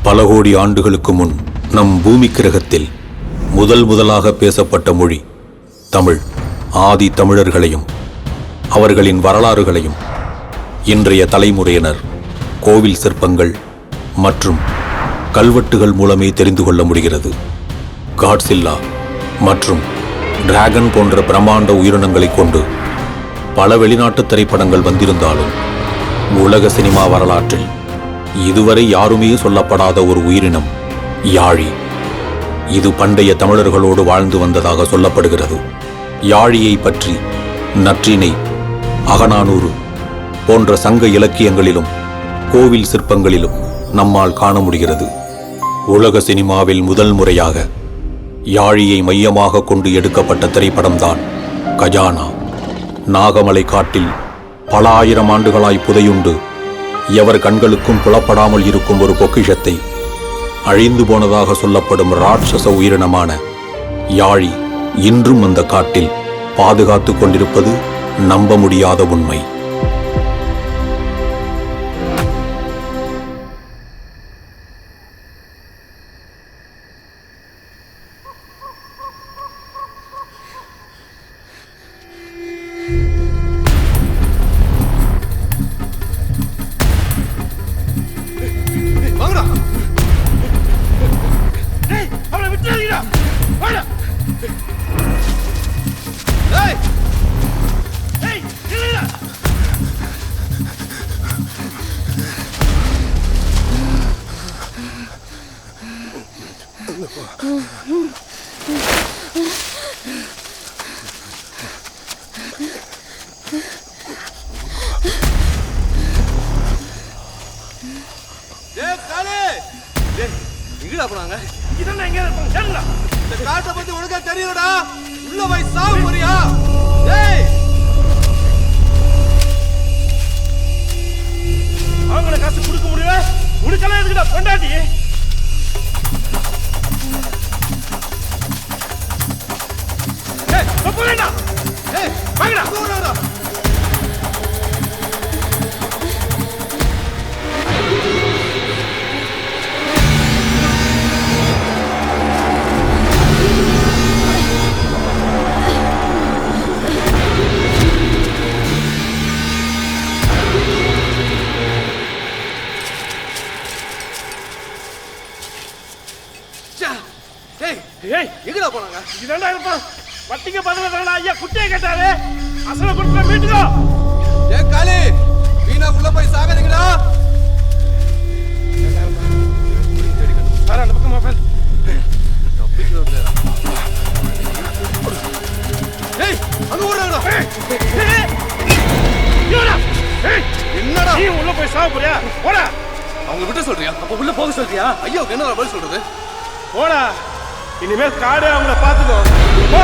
பல கோடி ஆண்டுகளுக்கு முன் நம் பூமி கிரகத்தில் முதலாக பேசப்பட்ட மொழி தமிழ். ஆதி தமிழர்களையும் அவர்களின் வரலாறுகளையும் இன்றைய தலைமுறையினர் கோவில் சிற்பங்கள் மற்றும் கல்வெட்டுகள் மூலமே தெரிந்து கொள்ள முடிகிறது. காட்சில்லா மற்றும் டிராகன் போன்ற பிரம்மாண்ட உயிரினங்களை கொண்டு பல வெளிநாட்டு திரைப்படங்கள் வந்திருந்தாலும் உலக சினிமா வரலாற்றில் இதுவரை யாருமே சொல்லப்படாத ஒரு உயிரினம் யாழி. இது பண்டைய தமிழர்களோடு வாழ்ந்து வந்ததாக சொல்லப்படுகிறது. யாழியை பற்றி நற்றிணை, அகநானூறு போன்ற சங்க இலக்கியங்களிலும் கோவில் சிற்பங்களிலும் நம்மால் காண முடிகிறது. உலக சினிமாவில் முதல் முறையாக யாழியை மையமாக கொண்டு எடுக்கப்பட்ட திரைப்படம்தான் கஜானா. நாகமலை காட்டில் பல ஆயிரம் ஆண்டுகளாய் புதையுண்டு எவர் கண்களுக்கும் புலப்படாமல் இருக்கும் ஒரு பொக்கிஷத்தை அழிந்து போனதாக சொல்லப்படும் ராட்சச உயிரினமான யாழி இன்றும் அந்த காட்டில் பாதுகாத்து கொண்டிருப்பது நம்ப முடியாத உண்மை. வட்டிக்கு பதில் ஐயா குட்டியை கேட்டாரு. அசல கொடுத்து மீட்டுக்கோ. ஏ காளி, வீணா உள்ள போய் சாகாதீங்கடா. சார் அந்த பக்கம் மொபைல். ஏய் அங்க ஓடுறடா. என்னடா நீ உள்ள போய் சாக போறியா? போடா. அவங்க விட்டு சொல்றியா? அப்ப உள்ள போக சொல்றியா? ஐயோ என்ன பதில் சொல்றது? போடா. இனிமேல் காடு அவங்கள பாத்துக்கோ. போ.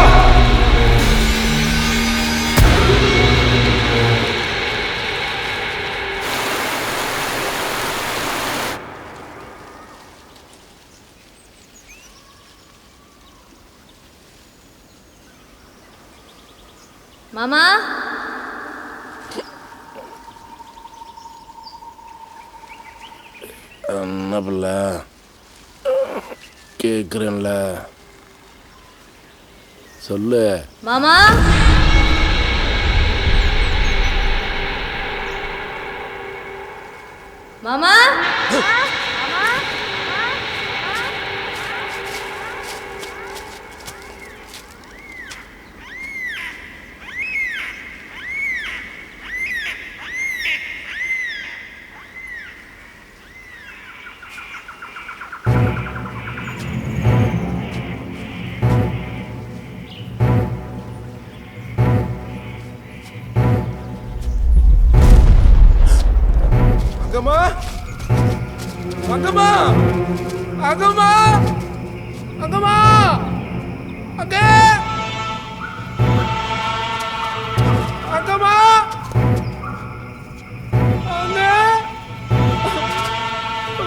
மாமா என்ன பிள்ள கேக்குறேன்ல, சொல்லு மாமா. மாமா அங்கம்மா அங்கம்மா அங்கம்மா அங்க அங்கம்மா அங்க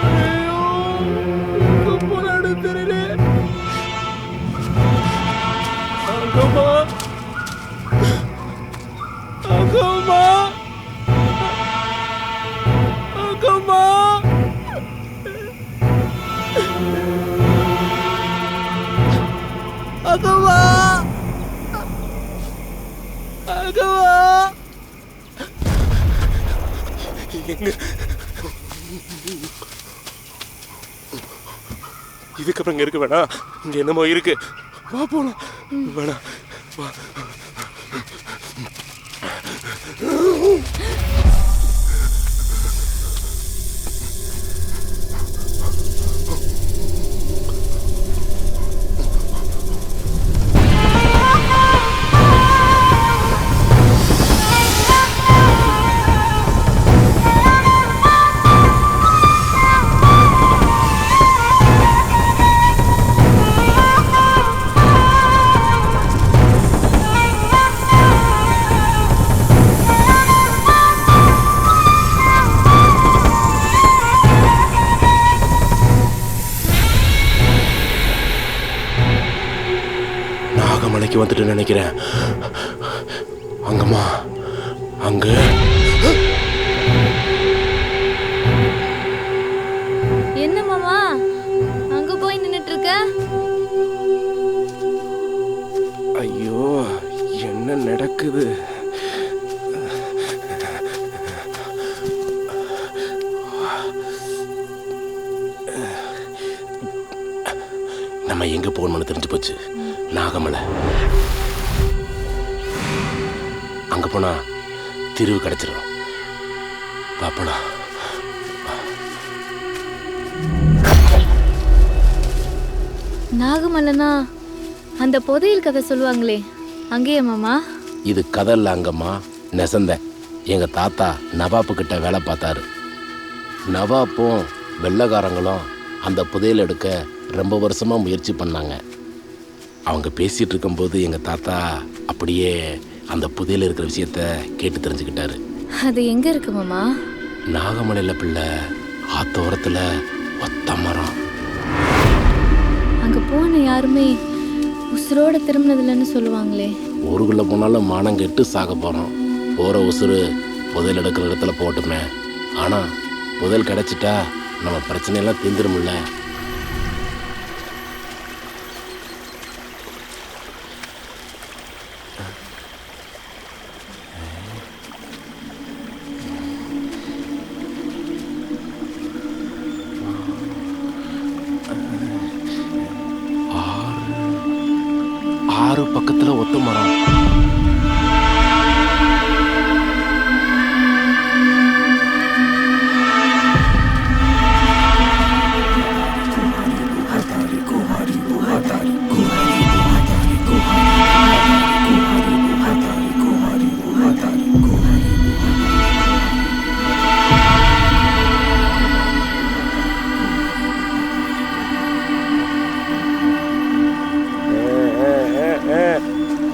ஐயோ போராடு தெரியல. அங்கம்மா அங்கம்மா அங்கம்மா இதுக்கப்புறம் இங்க இருக்க வேணாம். இங்க என்னமோ இருக்கு. வா போலாம். வேணாம் வா. நாகமலைக்கு வந்துட்டு நினைக்கிறேன். அங்கம்மா அங்க என்ன மாமா அங்க போய் நின்னுட்டு இருக்க? ஐயோ என்ன நடக்குது? நம்ம எங்க போகணும்னு தெரிஞ்சு போச்சு. நாகமலை. அங்க போனா தீர்வு கிடைச்சிடும். பாப்பனா நாகமலைனா அந்த புதையல் கதை சொல்லுவாங்களே அங்கேயே மாமா? இது கதை இல்லை அங்கம்மா, நெசந்த. எங்கள் தாத்தா நவாப்பு கிட்ட வேலை பார்த்தாரு. நவாப்பும் வெள்ளைக்காரங்களும் அந்த புதையல் எடுக்க ரொம்ப வருஷமாக முயற்சி பண்ணாங்க. அவங்க பேசிகிட்டு இருக்கும்போது எங்கள் தாத்தா அப்படியே அந்த புதையல் இருக்கிற விஷயத்த கேட்டு தெரிஞ்சுக்கிட்டாரு. அது எங்கே இருக்கு மாமா? நாகமலையில் பிள்ளை, ஆத்தோரத்தில் ஒத்த மரம். அங்கே போன யாருமே உசுரோட திரும்பினதில்லைன்னு சொல்லுவாங்களே. ஊருக்குள்ளே போனாலும் மானம் கெட்டு சாக போகிறோம். போகிற உசுறு புதையல் எடுக்கிற இடத்துல போட்டுமே. ஆனால் புதையல் கிடச்சிட்டா நம்ம பிரச்சனையெல்லாம் தீர்ந்துருமில்ல. ஆறு பக்கத்துல ஒத்த மரம்.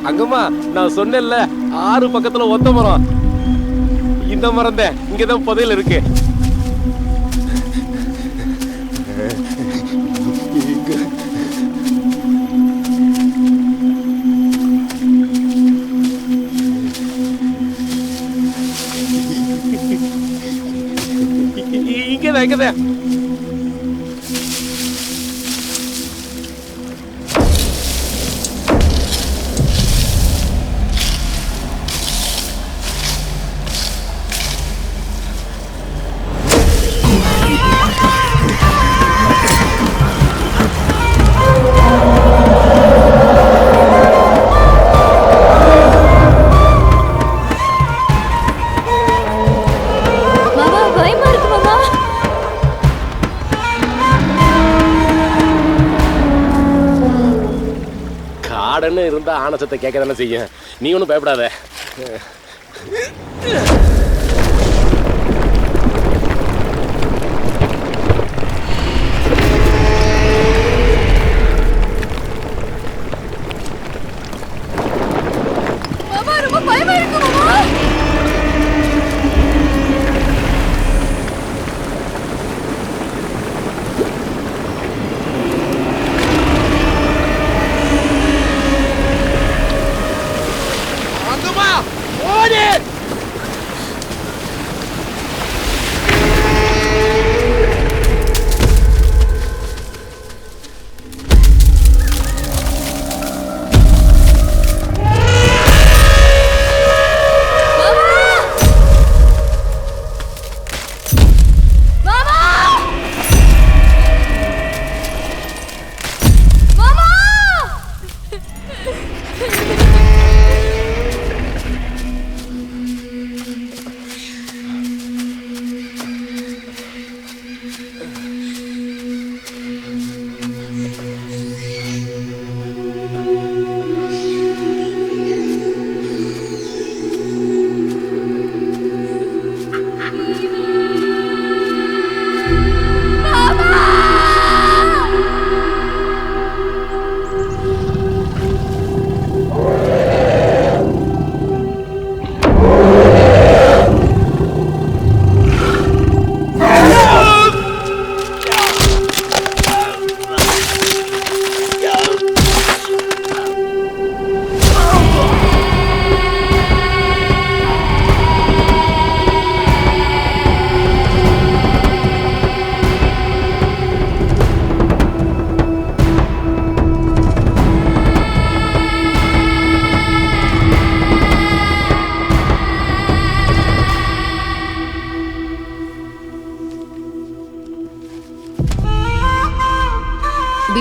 அங்கம்மா, நான் சொன்னேன்ல 6 பக்கத்துல ஒத்த மரம். இந்த மரம் தான் இங்கதான் புதையல் இருக்கு. இங்கதான் இங்கதான். காடன்னு இருந்தா ஆனசத்தை கேட்க தானே செய்யும். நீ ஒன்றும் பயப்படாத.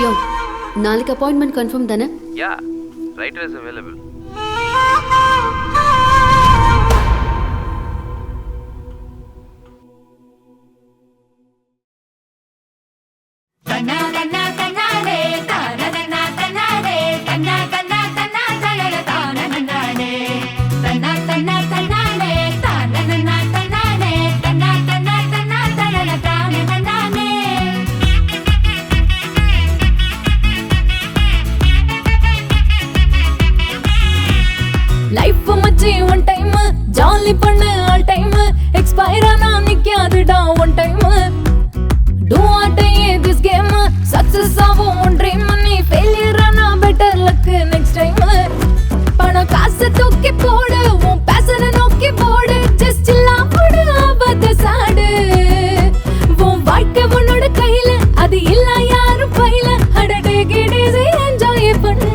பிரியோ, நாளைக்கு அப்பாயின்மெண்ட் கன்ஃபார்ம் தானே? Yeah, writer is available. Life மச்சி ஒன் டைம் ஜாலி பண்ணு ஆல் டைம் எக்ஸ்பயர் ஆனா நிக்காதுடா one time do or die this game success ஆகும் ஒன் ட்ரீம் நீ ஃபெயிலியர் ஆனா பெட்டர் லக் நெக்ஸ்ட் டைம் பணம் காசு தூக்கி போடு உன் பேஷனை நோக்கி போடு ஜஸ்ட் இல்லாம போடு ஆபத்து சாடு உன் வாழ்க்கை உன்னோட கையில அது இல்ல யாரும் பையில அடடே கிடேசி என்ஜாய் பண்ணு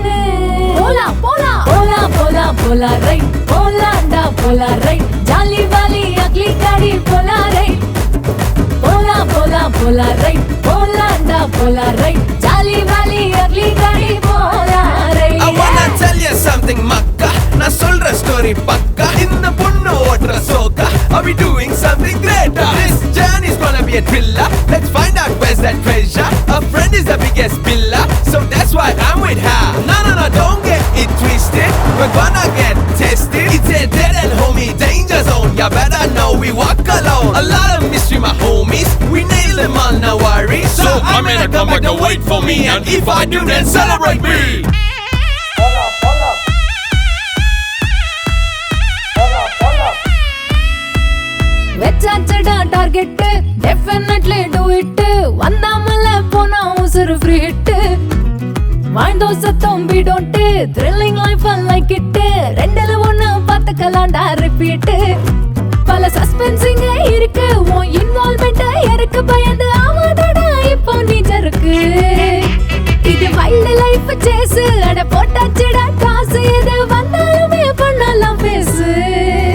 போலா போலா போலா போலா போலா ரைட் போலாண்டா போலா ரைட் ஜாலி வாலி அக்லி காடி போலா ரைட் போலா போலா போலா ரைட் போலாண்டா போலா ரைட் ஜாலி வாலி அக்லி காடி போலா right I wanna tell you something மக்கா நான் சொல்ற ஸ்டோரி பக்கா இந்த பொண்ணு ஓட்ற சோக்கா Are we doing something great? This journey's gonna be a thriller. Let's find out where's that treasure. A friend is the biggest pillar, so that's why I'm with her. No, don't get it twisted. We're gonna get tested. It's a dead end homie danger zone. You better know we walk alone. A lot of mystery, my homies. We nail them all, no worries. So I'm gonna come back and wait for me. And if I do, then celebrate me. வெச்சாச்சடா target definitely do it வந்தாமல போனா உசுறு free hit வாழ்ந்தோ சத்தம் பீடோட்டு thrilling life like it ரெண்டுல ஒண்ணு பார்த்துக்கலாம்டா repeat பல சஸ்பென்சிங்க இருக்கு உன் இன்வால்வ்மெண்ட் இருக்கு பயந்து ஆவாதடா இப்போ நீச்சருக்கு இது வைல்ட் லைஃப் சேஸ் அட போட்டாச்சுடா காசு எது வந்தாலுமே பண்ணலாம் பேசு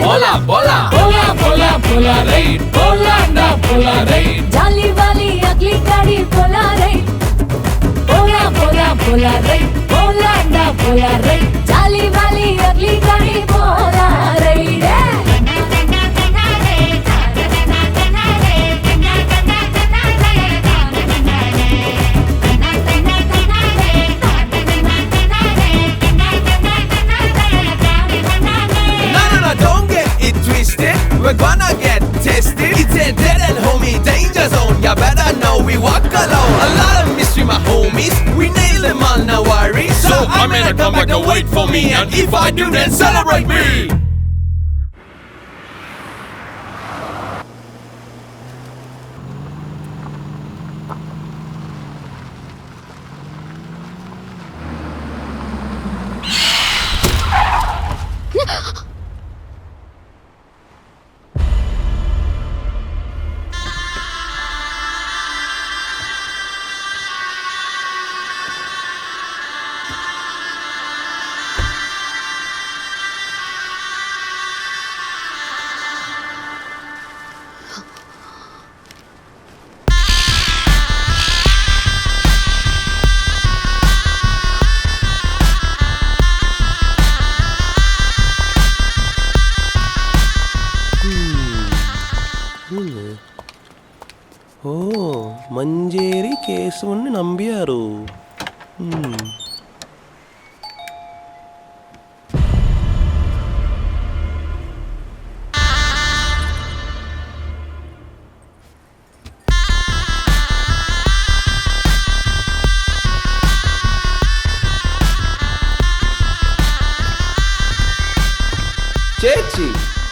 Bola, bola, போலா போலா போலா ரைட் போலாண்டா போலா ரைட் ஜாலி வாலி அக்லி காடி போலா ரைட் போலா போலா போலா ரைட் போலாண்டா போலா ரைட் ஜாலி வாலி அக்லி காடி போலா right No, don't get it twisted. We're gonna get tested. It's a dead end homie danger zone. You better know we walk alone. A lot of mystery, my homies. We nail them all, no worries. So I'm gonna come back and wait for me. And if I do, then celebrate me. ఓ మంజేరి కేశవుని Nambiar Chechi,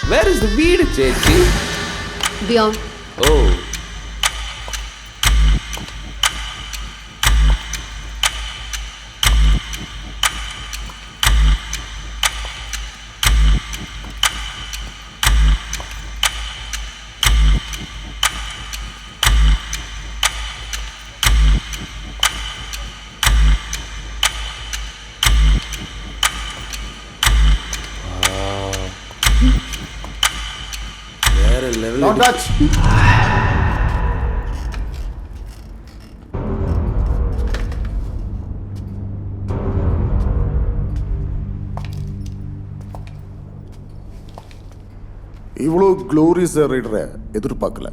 where is the weed, Chechi? Beyond. Oh. Don't touch. இவ்வளோ glorious ரைடரை எதிர்பார்க்கல.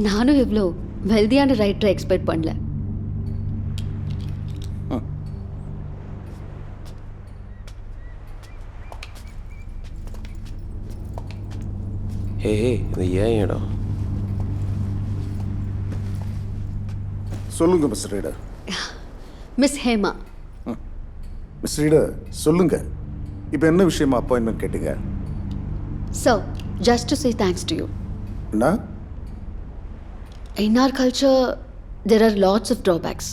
நானும் இவ்வளோ வெல்தியான ரைட்டரை expect பண்ணல. ஹே இது ஏன் இடம்? சொல்லுங்க mister reader. Miss Hema. Mister reader சொல்லுங்க, இப்போ என்ன விஷயமா அப்பாயின்மெண்ட் கேட்டீங்க? So, just to say thanks to you. என்ன? In our culture, there are lots of drawbacks.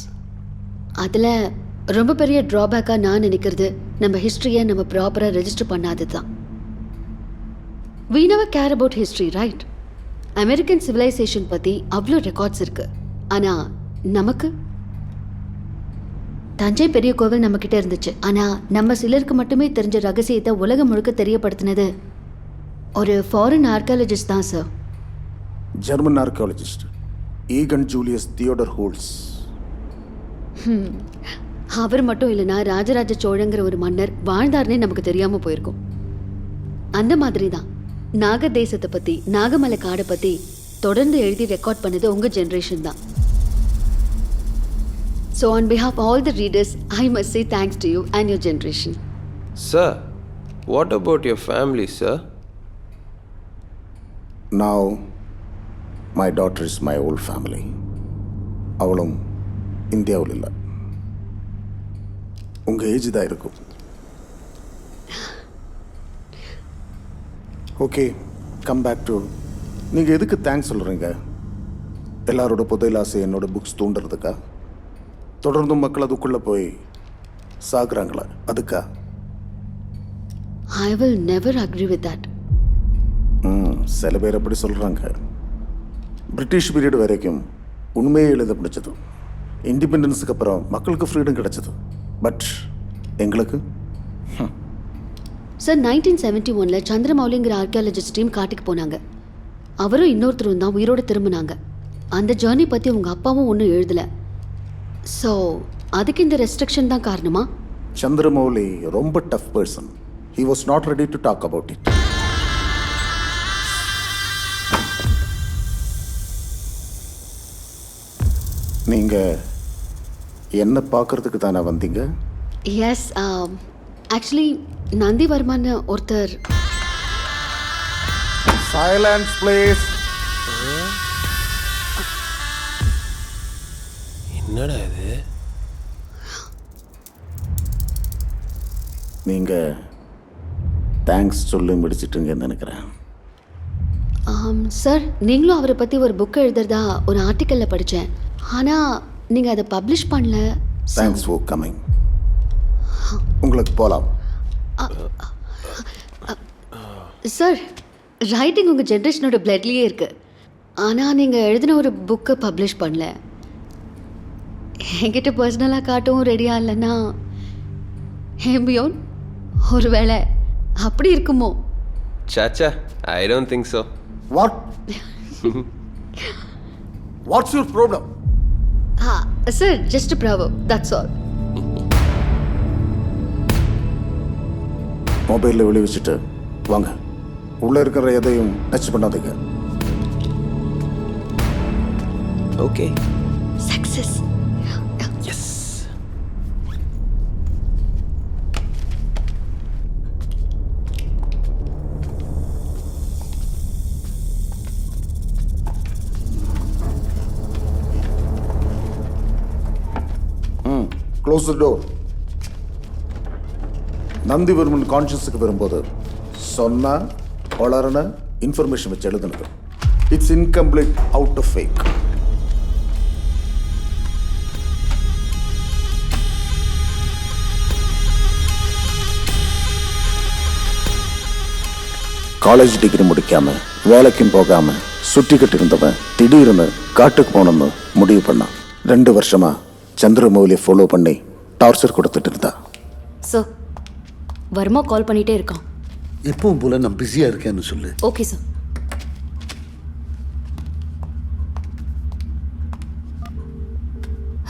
அதில் ரொம்ப பெரிய ட்ராபேக்காக நான் நினைக்கிறது நம்ம ஹிஸ்ட்ரியை நம்ம ப்ராப்பராக ரெஜிஸ்டர் பண்ணாதது தான். We never care about history, right? American civilisation பற்றி அவ்வளோ ரெக்கார்ட்ஸ் இருக்குது. ஆனால் நமக்கு தஞ்சை பெரிய கோவில் நம்மக்கிட்ட இருந்துச்சு. ஆனால் நம்ம சிலருக்கு மட்டுமே தெரிஞ்ச ரகசியத்தை உலகம் முழுக்க தெரியப்படுத்தினது ஒரு ஃபாரின் ஆர்கியாலஜிஸ்ட் தான் sir. German archaeologist Eugen Julius Theodor Hultzsch. அவர் மட்டும் இல்லைனா ராஜராஜ சோழங்கிற ஒரு மன்னர் வாழ்ந்தார்னே நமக்கு தெரியாமல் போயிருக்கும். அந்த மாதிரி தான் நாக தேசத்தை பற்றி, நாகமலை காடை பற்றி தொடர்ந்து எழுதி ரெக்கார்ட் பண்ணது உங்கள் ஜென்ரேஷன் தான். So on behalf all the readers I must say thanks to you and your generation. Sir, what about your family sir? Now, my daughter is my old family. அவளும் இந்தியாவில் இல்லை, உங்கள் ஏஜ் தான் இருக்கும். Okay, come back to நீங்கள் எதுக்கு thanks சொல்கிறீங்க? எல்லாரோட புதையல் ஆசை என்னோட புக்ஸ் தூண்டுறதுக்கா? தொடர்ந்தும் மக்கள் அதுக்குள்ளே போய் சாகுறாங்களா அதுக்கா? I will never agree with that. சில பேர் அப்படி சொல்கிறாங்க. பிரிட்டிஷ் பீரியட் வரைக்கும் உண்மையை எழுத முடிச்சது. இண்டிபெண்டன்ஸுக்கு அப்புறம் மக்களுக்கு ஃப்ரீடம் கிடைச்சது. பட் எங்களுக்கு சார் 1971 சந்திரமௌலிங்கிற ஆர்கியாலஜிஸ்ட் டீம் காட்டுக்கு போனாங்க. அவரும் இன்னொருத்தரும் தான் உயிரோடு திரும்பினாங்க. அந்த ஜேர்னி பற்றி உங்கள் அப்பாவும் ஒன்றும் எழுதலை. ஸோ அதுக்கு இந்த ரெஸ்ட்ரிக்ஷன் தான் காரணமா? சந்திரமௌலி ரொம்ப tough person. He was not ready to talk about it. நீங்கள் என்ன பார்க்கறதுக்கு தானே வந்தீங்க? எஸ், ஆக்சுவலி நந்திவர்மான்னு ஒருத்தர். Silence please. என்னடா இது? நீங்கள் தேங்க்ஸ் சொல்லி முடிச்சிட்டுங்கன்னு நினைக்கிறேன். சார், நீங்களும் அவரை பற்றி ஒரு புக் எழுதுறதா ஒரு ஆர்டிக்கலில் படித்தேன். ஆனால் நீங்கள் அதை பப்ளிஷ் பண்ணல. Thanks for coming. உங்களுக்கு போகலாம். சார், ரைட்டிங் உங்கள் ஜென்ரேஷனோட பிளட்லேயே இருக்குது. ஆனால் நீங்கள் எழுதின ஒரு புக்கை பப்ளிஷ் பண்ணல. என்கிட்ட பர்சனலாக காட்டவும் ரெடியாக இல்லைன்னா ஹேம்பியோன் ஒரு வேளை அப்படி இருக்குமோ? சாச்சா, I don't think so. What? What's your problem? Sir, just bravo, that's all. மொபைலில் விளைவிச்சிட்டு வாங்க. உள்ளே இருக்கிற எதையும் டச் பண்ணாதீங்க. Okay. Success. Yes. Close the door. Nandivarman கான்ஷியஸுக்கு வரும்போது சொன்ன வளரன இன்ஃபர்மேஷன் வச்சு எழுதுனது. It's incomplete, out of fake. College degree முடிக்காம வேலைக்கும் போகாம சுற்றிக்கிட்டு இருந்தவன் திடீர்னு காட்டுக்கு போனோம்னு முடிவு பண்ணான். 2 வருஷமா சந்திரமௌலியை ஃபாலோ பண்ணி டார்ச்சர் கொடுத்துட்டு இருந்தா. சார், வர்மா கால் பண்ணிகிட்டே இருக்கான். எப்பவும் போல நான் பிஸியாக இருக்கேன்னு சொல்லு. Okay sir.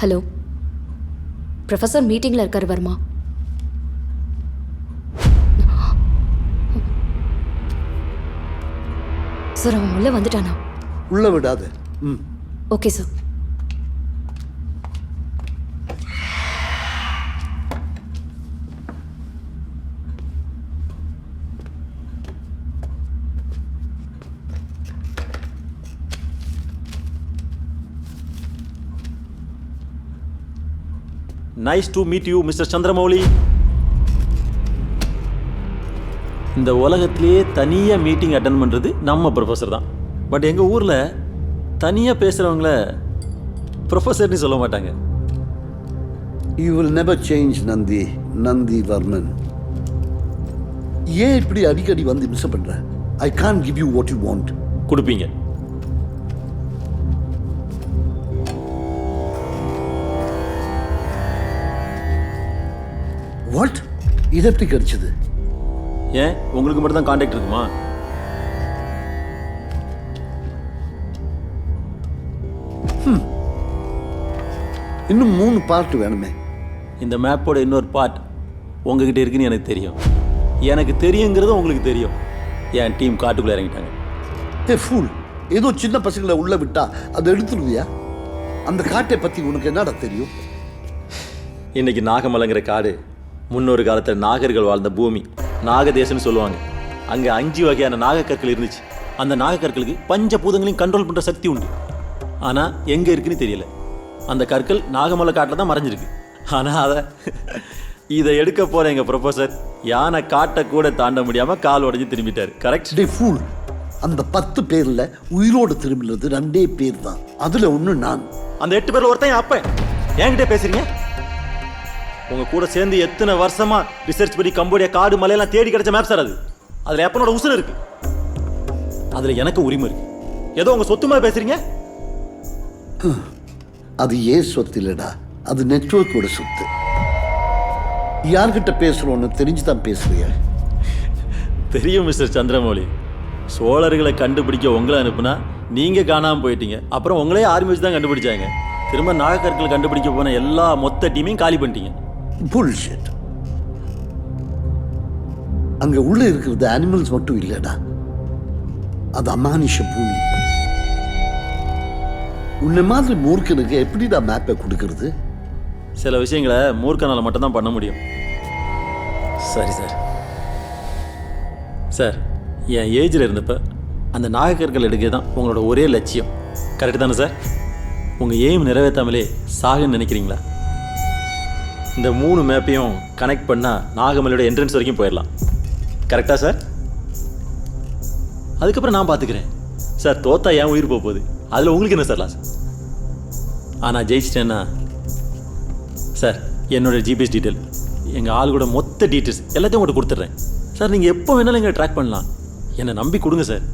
ஹலோ, ப்ரொஃபஸர் மீட்டிங்கில் இருக்கார் வர்மா. சார் அவன் உள்ள வந்துட்டானா? உள்ள விடாத. ம். Okay sir. Nice to meet you mister Chandramouli. இந்த உலகத்திலேயே தனியாக மீட்டிங் அட்டன் பண்ணுறது நம்ம ப்ரொஃபஸர் தான். பட் எங்கள் ஊரில் தனியாக பேசுகிறவங்கள ப்ரொஃபஸர்னு சொல்ல மாட்டாங்க. You will never change Nandi Varman. ஏன் இப்படி அடிக்கடி வந்து மிஸ் பண்ற? I can't give you what you want. கொடுப்பீங்க. வாட்? இது எப்படி கிடைச்சது? ஏன் உங்களுக்கு மட்டும் தான் கான்டாக்ட் இருக்குமா? இன்னும் 3 பார்ட் வேணுமே. இந்த மேப்போட இன்னொரு பார்ட் உங்ககிட்ட இருக்குன்னு எனக்கு தெரியும். எனக்கு தெரியுங்கிறது உங்களுக்கு தெரியும். என் டீம் காட்டுக்குள்ளே இறங்கிட்டாங்க. ஏ ஃபூல், ஏதோ சின்ன பசங்களை உள்ள விட்டா அதை எடுத்துருவியா? அந்த காட்டை பற்றி உனக்கு என்னடா தெரியும்? இன்னைக்கு நாகமலைங்கிற காடு முன்னொரு காலத்தில் நாகர்கள் வாழ்ந்த பூமி, நாகதேசம்னு சொல்லுவாங்க. அங்கே 5 வகையான நாகக்கற்கள் இருந்துச்சு. அந்த நாகக்கற்களுக்கு பஞ்சபூதங்களையும் கண்ட்ரோல் பண்ணுற சக்தி உண்டு. ஆனால் எங்கே இருக்குன்னு தெரியல. அந்த கற்கள் நாகமலை காட்டில் தான் மறைஞ்சிருக்கு. ஆனால் இதை எடுக்க போகிற எங்கள் ப்ரொஃபஸர் யானை காட்டை கூட தாண்ட முடியாமல் கால் உடஞ்சி திரும்பிட்டார். கரெக்ட்? டே ஃபூல், அந்த 10 பேரில் உயிரோடு திரும்பினது 2 பேர் தான். அதில் ஒன்று நான். அந்த 8 பேரில் ஒருத்தன் அப்ப என்கிட்ட பேசுறீங்க? உங்க கூட சேர்ந்து எத்தனை வருஷமா ரிசர்ச் பண்ணி கம்போடியா காடு மலையெல்லாம் தேடி கிடைச்ச மேப் சார் அது. அதுல எப்பனோட உசுறு இருக்கு. அதுல எனக்கு உரிமை இருக்கு. ஏதோ உங்க சொத்து மாதிரி பேசுறீங்க. அது ஏன் சொத்து இல்லடா, அது நெட்வொர்க்கோட சொத்து. யார்கிட்ட பேசுறோன்னு தெரிஞ்சுதான் பேசுறியா? தெரியும் மிஸ்டர் சந்திரமௌலி. சோழர்களை கண்டுபிடிக்க உங்களை அனுப்புனா நீங்க காணாம போயிட்டீங்க. அப்புறம் உங்களே ஆர்மி வச்சு தான் கண்டுபிடிச்சாங்க. திரும்ப நாகக்கற்களை கண்டுபிடிக்க போன எல்லா மொத்த டீமையும் காலி பண்ணிட்டீங்க. புல்ஷிட். அங்க உள்ள இருக்கிறது அனிமல்ஸ் மட்டும் இல்லடா, அது அமானுஷ பூமி. உன்னை மாதிரி மூர்க்கனுக்கு எப்படிடா மேப்பை கொடுக்கறது? சில விஷயங்களை மூர்க்கனால மட்டும் தான் பண்ண முடியும். சரி சார். சார், என் ஏஜில் இருந்தப்ப அந்த நாகக்கற்கள் எடுக்க தான் உங்களோட ஒரே லட்சியம். கரெக்டு தானே சார்? உங்கள் எய்ம் நிறைவேற்றாமலே சாகுன்னு நினைக்கிறீங்களா? இந்த 3 மேப்பையும் கனெக்ட் பண்ணால் நாகமலையோட என்ட்ரன்ஸ் வரைக்கும் போயிடலாம். கரெக்டாக சார்? அதுக்கப்புறம் நான் பார்த்துக்கிறேன். சார், தோத்தா ஏன் உயிர் போக போகுது? அதில் உங்களுக்கு என்ன சார் லாஸ்? ஆனால் ஜெயிச்சிட்டேன்னா சார், என்னோடய ஜிபிஎஸ் டீட்டெயில், எங்கள் ஆளுக்கூட மொத்த டீட்டெயில்ஸ் எல்லாத்தையும் உங்கள்கிட்ட கொடுத்துட்றேன். சார், நீங்கள் எப்போ வேணாலும் எங்களை ட்ராக் பண்ணலாம். என்னை நம்பி கொடுங்க sir.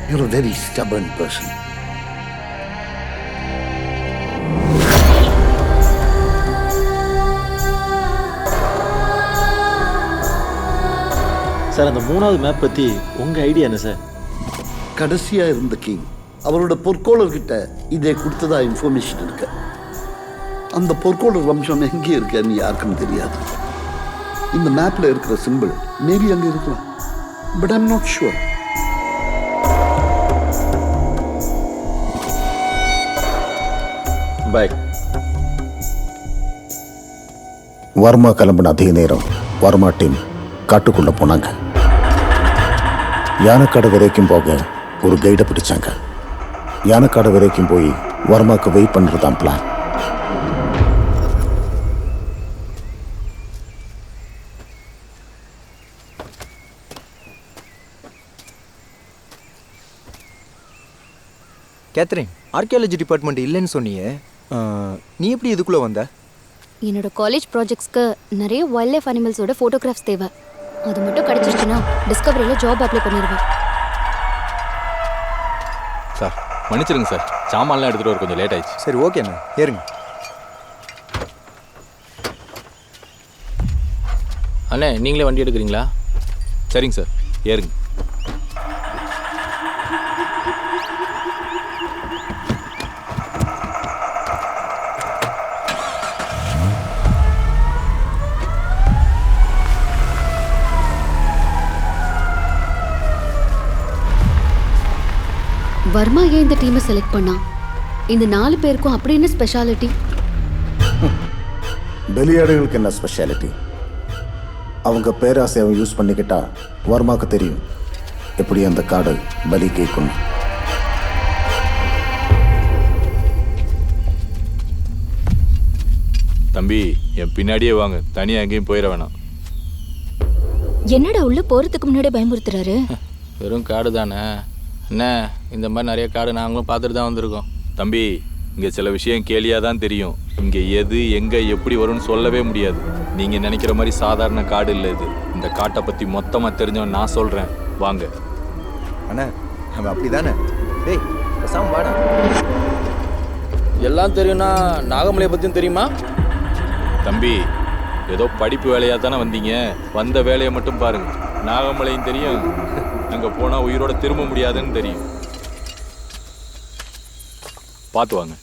You're a very stubborn person. Sir, அந்த 3வது மேப் பற்றி உங்கள் ஐடியா என்ன சார்? கடைசியா இருந்த கிங் அவரோட பொற்கோளர்கிட்ட இதை கொடுத்ததா இன்ஃபர்மேஷன் இருக்கு. அந்த பொற்கோளர் வம்சம் எங்கே இருக்குன்னு யாருக்கும் தெரியாது. இந்த மேப்ல இருக்கிற சிம்பிள் மேபி அங்க இருக்கலாம், பட் ஐம் நாட் ஷுவர். பாய். வர்மா கிளம்பின அதே நேரம் வர்மா டீம் காட்டுக்குள்ள போனாங்க. யானைக்காடு வரைக்கும் போக ஒரு கைடை பிடிச்சாங்க. யானைக்காடு வரைக்கும் போய் வர்மாக்கு வெயிட் பண்ணுறதான் பிளான். கேத்ரின், ஆர்கியாலஜி டிபார்ட்மெண்ட் இல்லைன்னு சொன்னியே, நீ எப்படி இதுக்குள்ளே வந்த? என்னோட காலேஜ் ப்ராஜெக்ட்ஸ்க்கு நிறைய வைல்ட் லைஃப் அனிமல்ஸோட ஃபோட்டோகிராஃப்ஸ் தேவை. அது மட்டும் கிடைச்சிருச்சுன்னா டிஸ்கவரியில் ஜாப் அப்ளை பண்ணிடுவேன். சார், மன்னிச்சிருங்க சார், சாமான்லாம் எடுத்துகிட்டு வர கொஞ்சம் லேட் ஆயிடுச்சு. சரி, ஓகேண்ணா, ஏறுங்க. அண்ணே, நீங்களே வண்டி எடுக்கிறீங்களா? சரிங்க சார், ஏறுங்க. வர்மா ஏன் இந்த டீமை செலக்ட் பண்ணா? இந்த 4 பேருக்கும் அப்படி என்ன ஸ்பெஷாலிட்டி? பலியாடுகளுக்கு என்ன ஸ்பெஷாலிட்டி? அவங்க பேராசை அவன் யூஸ் பண்ணிக்கிட்டா வர்மாக்கு தெரியும் எப்படி அந்த காடு பலி கேட்கும். தம்பி என் பின்னாடியே வாங்க, தனியாக எங்கேயும் போயிட வேணாம். என்னடா உள்ள போறதுக்கு முன்னாடி பயமுறுத்துறாரு? வெறும் காடு தானே என்ன, இந்த மாதிரி நிறைய காடு நாங்களும் பார்த்துட்டு தான் வந்திருக்கோம். தம்பி இங்கே சில விஷயம் கேலியாக தான் தெரியும். இங்கே எது எங்கே எப்படி வரும்னு சொல்லவே முடியாது. நீங்கள் நினைக்கிற மாதிரி சாதாரண காடு இல்லை இது. இந்த காட்டை பற்றி மொத்தமாக தெரிஞ்சவன் நான் சொல்கிறேன், வாங்க. அண்ணா நம்ம அப்படி தானே? டேய் பேசாம வாடா. எல்லாம் தெரியும்னா நாகமலையை பற்றியும் தெரியுமா? தம்பி ஏதோ படிப்பு வேலையாக தானே வந்தீங்க, வந்த வேலையை மட்டும் பாருங்க. நாகமலையும் தெரியும், அங்கே போனால் உயிரோட திரும்ப முடியாதுன்னு தெரியும். பார்த்து வாங்க.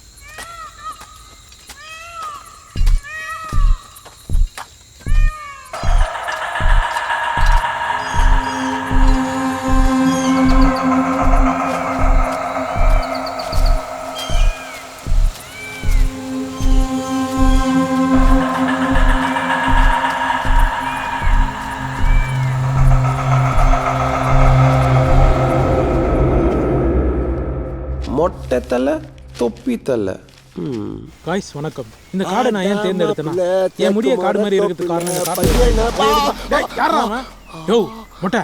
மொட்டை தலை தொப்பி தலை. காய்ஸ் வணக்கம். இந்த காடை நான் ஏன் தேர்ந்தெடுத்தேன்னா, என் முடிய காடு மாதிரி இருக்கிறதுக்கு காரணம் இந்த காடு. யோ மொட்டை,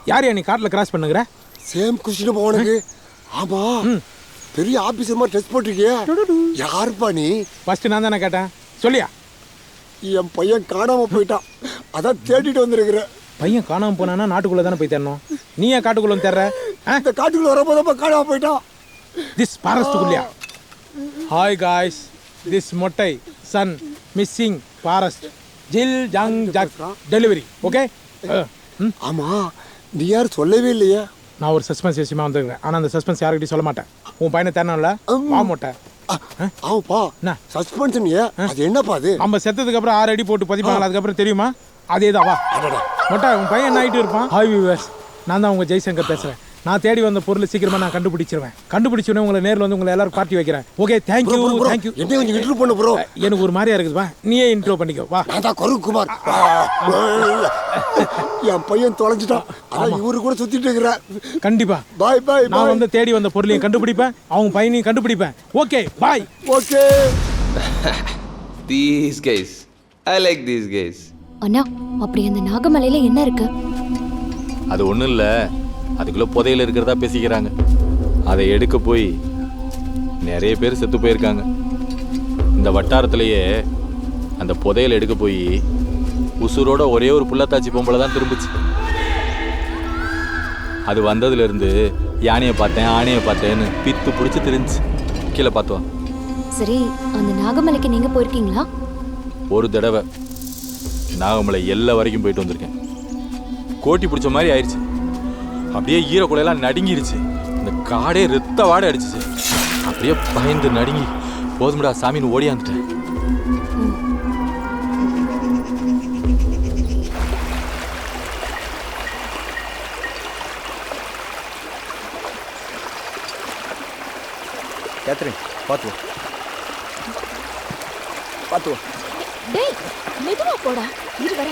யார் நீ காட்டில் கிராஸ் பண்ணுகிற? சேம் கொஸ்டின் போனக்கு. ஆமா, பெரிய ஆபீசர் மாதிரி ட்ரெஸ் போட்டிருக்கிய, யாருப்பா நீ? ஃபர்ஸ்ட் நான் தானே கேட்டேன், சொல்லியா? என் பையன் காணாம போயிட்டான், அதான் தேடிட்டு வந்திருக்கிறேன். பையன் காணாம போனானா நாட்டுக்குள்ள தானே போய் தேடணும். நீ ஏன் காட்டுக்குள்ள வந்து தேடுற? இந்த காட்டுக்குள்ள வரப்போதப்ப காணாம போயிட்டான். திஸ் ஃபாரஸ்ட்டுக்குள்ளயா? ஹாய் காய்ஸ், திஸ் மொட்டை சன் மிஸ்ஸிங் ஃபாரஸ்ட் ஜில் ஜங் ஜக் டெலிவரி. ஓகே. ஆமா, நீ யார் சொல்லவே இல்லையா? நான் ஒரு சஸ்பென்ஸ் விஷயமா வந்துருக்கேன், ஆனால் அந்த சஸ்பென்ஸ் யாருக்கிட்டையும் சொல்ல மாட்டேன். உன் பையனை தேடணும்ல, வா மொட்டை. ஆமாப்பா, சஸ்பென்ஸ் அது என்னப்பா? அது நம்ம செத்ததுக்கு அப்புறம் 6 அடி போட்டு பதிப்பாங்களா, அதுக்கப்புறம் தெரியுமா? அதே தான், வா மொட்டை. உன் பையன் என்ன ஆகிட்டு இருப்பான்? ஹாய் வியூவர்ஸ், நான் தான் உங்கள் ஜெய்சங்கர் பேசுகிறேன். நான் தேடி வந்த பொருள் சீக்கிரமா நான் கண்டுபிடிச்சிருவேன். கண்டுபிடிச்சோன்னே உங்களை நேரில் வந்து உங்களை எல்லாரும் பார்ட்டி வைக்கிறேன். Okay, thank you thank you. என்ன கொஞ்சம் இன்ட்ரோ பண்ணு ப்ரோ. எனக்கு ஒரு மாதிரியா இருக்குது, வா நீயே இன்ட்ரோ பண்ணிக்கோ. வா. நான் தான் கருக்குமார். என் பையன் தொலைஞ்சிட்டான், அதான் இவரு கூட சுத்திட்டு இருக்கிறேன். கண்டிப்பா பாய் பாய். நான் வந்து தேடி வந்த பொருளையும் கண்டுபிடிப்பேன், அவங்க பையனையும் கண்டுபிடிப்பேன். Okay bye. Okay. These guys, I like these guys. அண்ணா, அப்படி அந்த நாகமலையில என்ன இருக்கு? அது ஒன்றும் இல்லை, அதுக்குள்ளே புதையில் இருக்கிறதா பேசிக்கிறாங்க. அதை எடுக்க போய் நிறைய பேர் செத்து போயிருக்காங்க. இந்த வட்டாரத்திலேயே அந்த புதையல் எடுக்க போய் உசுரோட ஒரே ஒரு புள்ளத்தாச்சி பொம்பளை தான் திரும்பிச்சு. அது வந்ததுலேருந்து யானையை பார்த்தேன் ஆணையை பார்த்தேன்னு பித்து பிடிச்சி தெரிஞ்சு கீழே பார்த்துவான். சரி, அந்த நாகமலைக்கு நீங்க போயிருக்கீங்களா? ஒரு தடவை நாகமலை எல்லா வரைக்கும் போயிட்டு வந்திருக்கேன். கோட்டி பிடிச்ச மாதிரி ஆயிடுச்சு, அப்படியே ஈரக்குலையெல்லாம் நடுங்கிருச்சு. இந்த காடே ரத்த வாடை அடிச்சிச்சு. அப்படியே பயந்து நடுங்கி போதும்டா சாமின்னு ஓடியாந்துட்டேன். கேத்ரின் பார்த்து பார்த்து. டேய் மெதுவா போடா, இரு வர.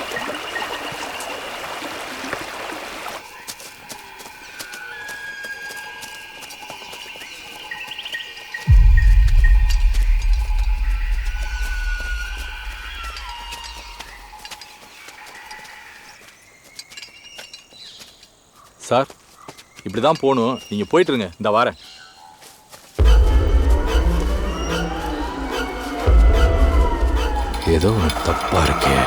சார் இப்படி தான் போகணும், நீங்கள் போயிட்டுருங்க, இந்த வாரேன். ஏதோ ஒன்று தப்பாக இருக்கே.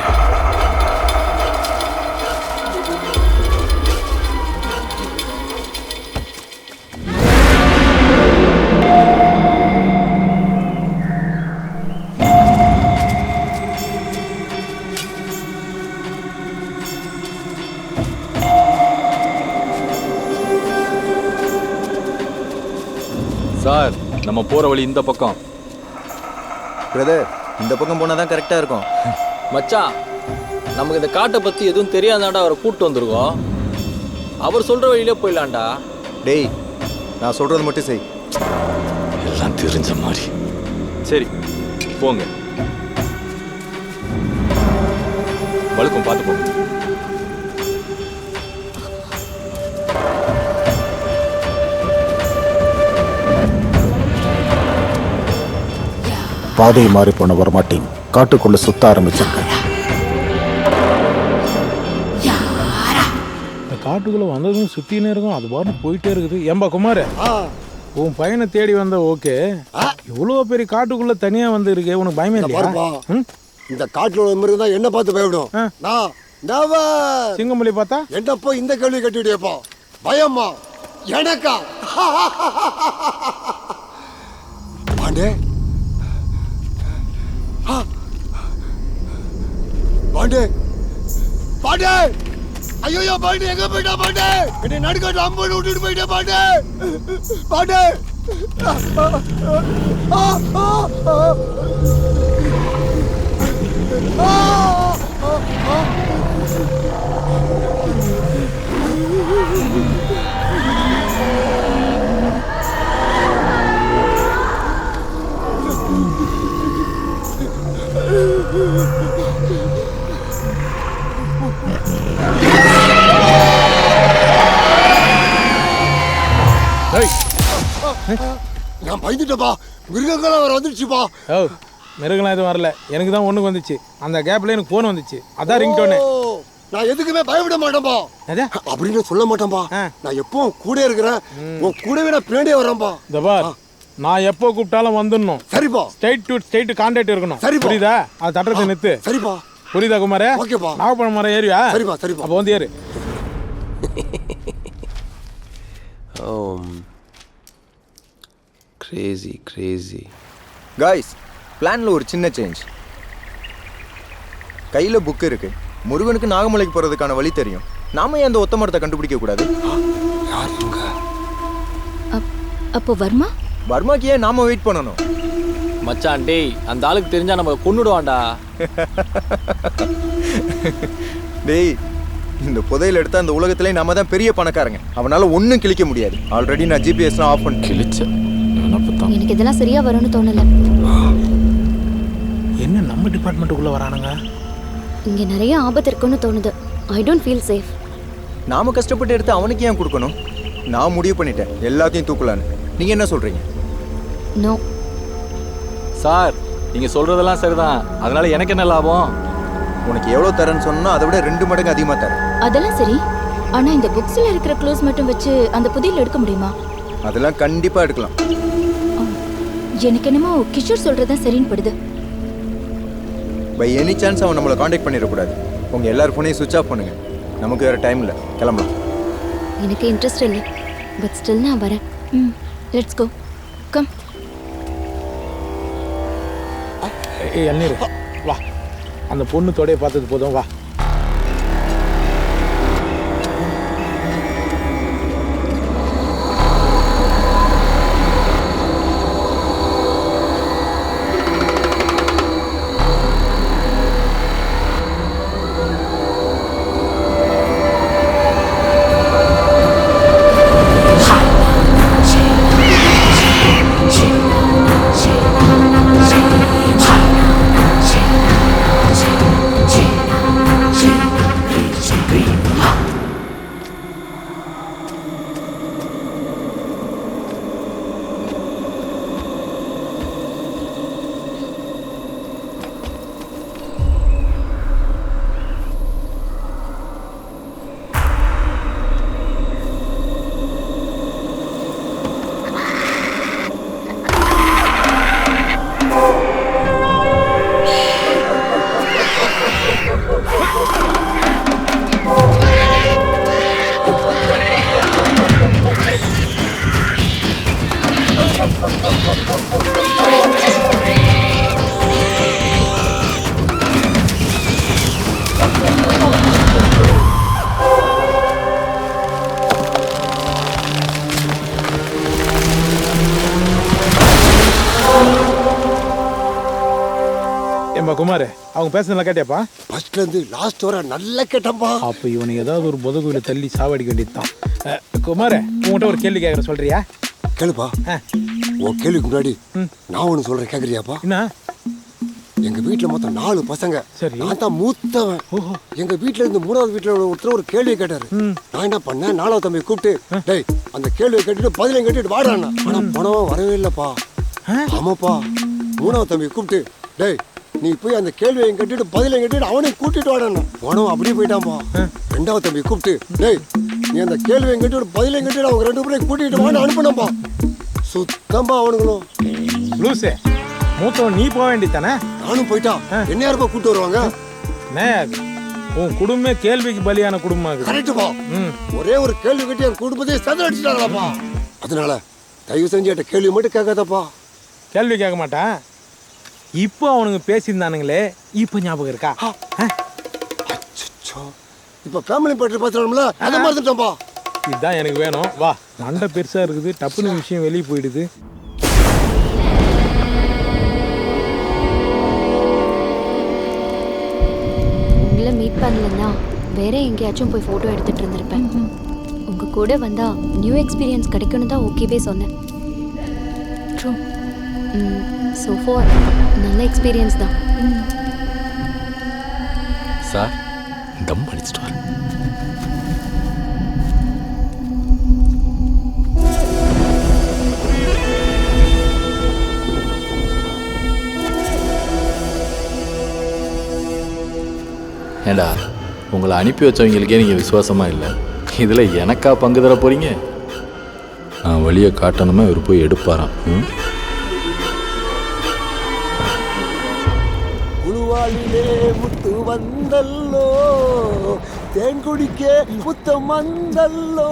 சார் நம்ம போகிற வழி இந்த பக்கம். பிரதர், இந்த பக்கம் போனால் தான் கரெக்டாக இருக்கும். மச்சான், நமக்கு இந்த காட்டை பற்றி எதுவும் தெரியாதாண்டா அவரை கூப்பிட்டு வந்திருக்கோம். அவர் சொல்கிற வழியிலே போயிடலான்டா. டேய், நான் சொல்றது மட்டும் செய். எல்லாம் தெரிஞ்ச மாதிரி. சரி போங்க. வழுக்கும் பார்த்து போங்க. பாதை மாறி போன வரமாட்டேன், காட்டுக்குள்ள சுத்த ஆரம்பிச்சிருக்கேன். இந்த காட்டுக்குள்ள வந்ததும் சுத்தினே இருக்கும், அது பாட்டு போயிட்டே இருக்குது. ஏம்பா குமார், உன் பையனை தேடி வந்த ஓகே, இவ்வளோ பெரிய காட்டுக்குள்ள தனியா வந்து இருக்கு, உனக்கு பயமே இல்லையா? இந்த காட்டுல உள்ள மிருகம் தான் என்ன பார்த்து பயப்படும். நான் never. சிங்கமொழி பார்த்தா என்ன போய் இந்த கேள்வி கட்டிவிடியப்பா? பயமா எனக்கா? பாண்டே பாண்டே பாண்டே, ஐயோ பாண்டே, எங்க போயிட்டா பாண்டே? என்னை நடுக்காட்டு அம்பு விட்டுட்டு போயிட்டே பாண்டே. பாண்டே நான் பயந்துட்டப்பா, மிருகங்களாம் வர வந்துடுச்சுப்பா. மிருகலாம் எதுவும் வரல, எனக்கு தான் ஒண்ணுக்கு வந்துச்சு. அந்த கேப்ல எனக்கு போன் வந்துச்சு, அதான் ரிங் டோனு. நான் எதுக்குமே பயப்பட மாட்டேன்பா அப்படின்னு சொல்ல மாட்டேன்பா. நான் எப்போ கூட இருக்கிறேன், உன் கூடவே நான் பின்னாடியே வரேன்பா. நான் எப்போ கூப்பிட்டாலும் வந்துடணும். சரிப்பா. ஸ்ட்ரைட் டு ஸ்ட்ரைட் கான்டாக்ட் இருக்கணும். சரிப்பா. புரியுதா? அது தட்டத்தை நிறுத்து. சரிப்பா. புரியுதா குமாரே? ஓகேப்பா. நாகப்பழம் மரம் ஏறியா? சரிப்பா சரிப்பா. அப்போ வந்து ஏறு. Crazy, crazy. காய்ஸ், பிளான்ல ஒரு சின்ன சேஞ்ச். கையில புக் இருக்கு, முருகனுக்கு நாகமலைக்கு போறதுக்கான வழி தெரியும். நாம ஏன் அந்த ஒத்த மரத்தை கண்டுபிடிக்க கூடாது? அப்போ வர்மா? வர்மாக்கு ஏன் நாம வெயிட் பண்ணணும்? மச்சான் டேய், அந்த ஆளுக்கு தெரிஞ்சா நம்ம கொன்னுடுவான்டா. டேய், இந்த புதையல் எடுத்தா அந்த உலகத்திலே நாம தான் பெரிய பணக்காரங்க. அவனால ஒன்றும் கிழிக்க முடியாது. ஆல்ரெடி நான் ஜிபிஎஸ்லாம் ஆஃப் பண்ணி கிழிச்சேன். எனக்கு இதெல்லாம் சரியா வரும்னு தோணல. என்ன நம்ம டிபார்ட்மெண்ட்டுக்குள்ள வரானுங்க? இங்க நிறைய ஆபத்து இருக்குன்னு தோணுது. I don't feel safe. நாம கஷ்டப்பட்டு எடுத்து அவனுக்கு ஏன் கொடுக்கணும்? நான் முடிவு பண்ணிட்டேன், எல்லாத்தையும் தூக்கலான்னு. நீங்க என்ன சொல்றீங்க? நோ சார், நீங்க சொல்றதெல்லாம் சரிதான். அதனால எனக்கு என்ன லாபம்? உனக்கு எவ்வளவு தரேன்னு சொன்னா அதை விட 2 மடங்கு அதிகமா தரேன். அதெல்லாம் சரி, ஆனா இந்த புக்ஸ்ல இருக்கிற க்ளூஸ் மட்டும் வச்சு அந்த புதையல் எடுக்க முடியுமா? அதெல்லாம் கண்டிப்பா எடுக்கலாம். எனக்கு என்னமோ கிஷோர் சொல்றதுதான் சரின்னு படுது. பை எனி சான்ஸ் அவன் நம்மளை காண்டாக்ட் பண்ணிடக்கூடாது. உங்க எல்லார் ஃபோனையும் சுவிட்ச் ஆஃப் பண்ணுங்க. நமக்கு வேற டைம் இல்லை, கிளம்பலாம். எனக்கு இன்ட்ரெஸ்ட் இல்லை, பட் ஸ்டில் நான் வரேன். Let's go, come. எண்ணீர் வா, அந்த பொண்ணு தொடைய பார்த்தது போதும், வா. குமார், அவங்க பேசுனதெல்லாம் கேட்டியாப்பா? ஃபர்ஸ்ட்ல இருந்து லாஸ்ட் வர நல்லா கேட்டப்பா. அப்ப இவனை ஏதாவது ஒரு புதகுயில தள்ளி சாவடிக்க வேண்டியதுதான். குமார், உங்ககிட்ட ஒரு கேள்வி கேட்கற சொல்றியா? கேளுப்பா உன் கேள்விக்கு முன்னாடி நான் ஒன்று சொல்றேன், கேட்குறியாப்பா? என்ன? எங்க வீட்டுல மொத்தம் 4 பசங்க. சரி. நான் தான் மூத்தவன். எங்க வீட்டுல இருந்து 3வது வீட்டுல ஒருத்தர் ஒரு கேள்வியை கேட்டாரு. நான் என்ன பண்ணேன், 4வது தம்பி கூப்பிட்டு, டேய் அந்த கேள்வியை கேட்டுட்டு பதிலையும் கேட்டுட்டு வாடான்னா. ஆனா போனவன் வரவே இல்லப்பா. ஆமாப்பா. 3வது தம்பி கூப்பிட்டு, டேய் நீ போய் அந்த கேள்வியை கேட்டுட்டு பதிலையும் கேட்டுட்டு அவனையும் கூட்டிட்டு வாடான்னா. போனவன் அப்படியே போயிட்டான்ப்பா. 2வது தம்பி கூப்பிட்டு, டேய் நீ அந்த கேள்வியை கேட்டுட்டு பதிலையும் கேட்டுட்டு அவங்க 2 பேரையும் கூட்டிட்டு வான்னு அனுப்பினப்பா. சுத்தம்பா அவனுங்களும் லூசே. மூத்தவன் நீ போக வேண்டியதானே? நானும் போயிட்டா என்ன யாருப்பா கூட்டு வருவாங்க? உன் குடும்பமே கேள்விக்கு பலியான குடும்பம். கரெக்டுப்பா. ஒரே ஒரு கேள்வி கேட்டு என் குடும்பத்தையே சதுர அடிச்சிட்டாங்களாப்பா. அதனால தயவு செஞ்சு என்கிட்ட கேள்வி மட்டும் கேட்காதப்பா. கேள்வி கேட்க மாட்டேன். இப்போ அவனுங்க பேசியிருந்தானுங்களே, இப்போ ஞாபகம் இருக்கா? இப்போ ஃபேமிலி பற்றி பேசுறோம்ல, அதை மறந்துட்டோம்ப்பா. இதுதான் எனக்கு வேணும். வா, மண்டை பெருசா இருக்குது, டப்புன்னு விஷயம் வெளியே போயிடுது. உங்களை மீட் பண்ணலன்னா வேற எங்கேயாச்சும் போய் ஃபோட்டோ எடுத்துட்டு இருந்திருப்பேன். உங்க கூட வந்தா நியூ எக்ஸ்பீரியன்ஸ் கிடைக்கணும் தான் ஓகேவே சொன்னேன். ட்ரூ. ஸோ ஃபார் நல்ல எக்ஸ்பீரியன்ஸ் தான். சார் தம் அடிச்சிட்டு வரேன். ஏண்டா உங்களை அனுப்பி வச்சவங்களுக்கே நீங்கள் விசுவாசமாக இல்லை, இதில் எனக்கா பங்கு தர போகிறீங்க? நான் வழியை காட்டணுமா, இவர் போய் எடுப்பாராம். குழுவாளிலே முத்து வந்தல்லோ, தேன் குடிக்க முத்தம் வந்தல்லோ.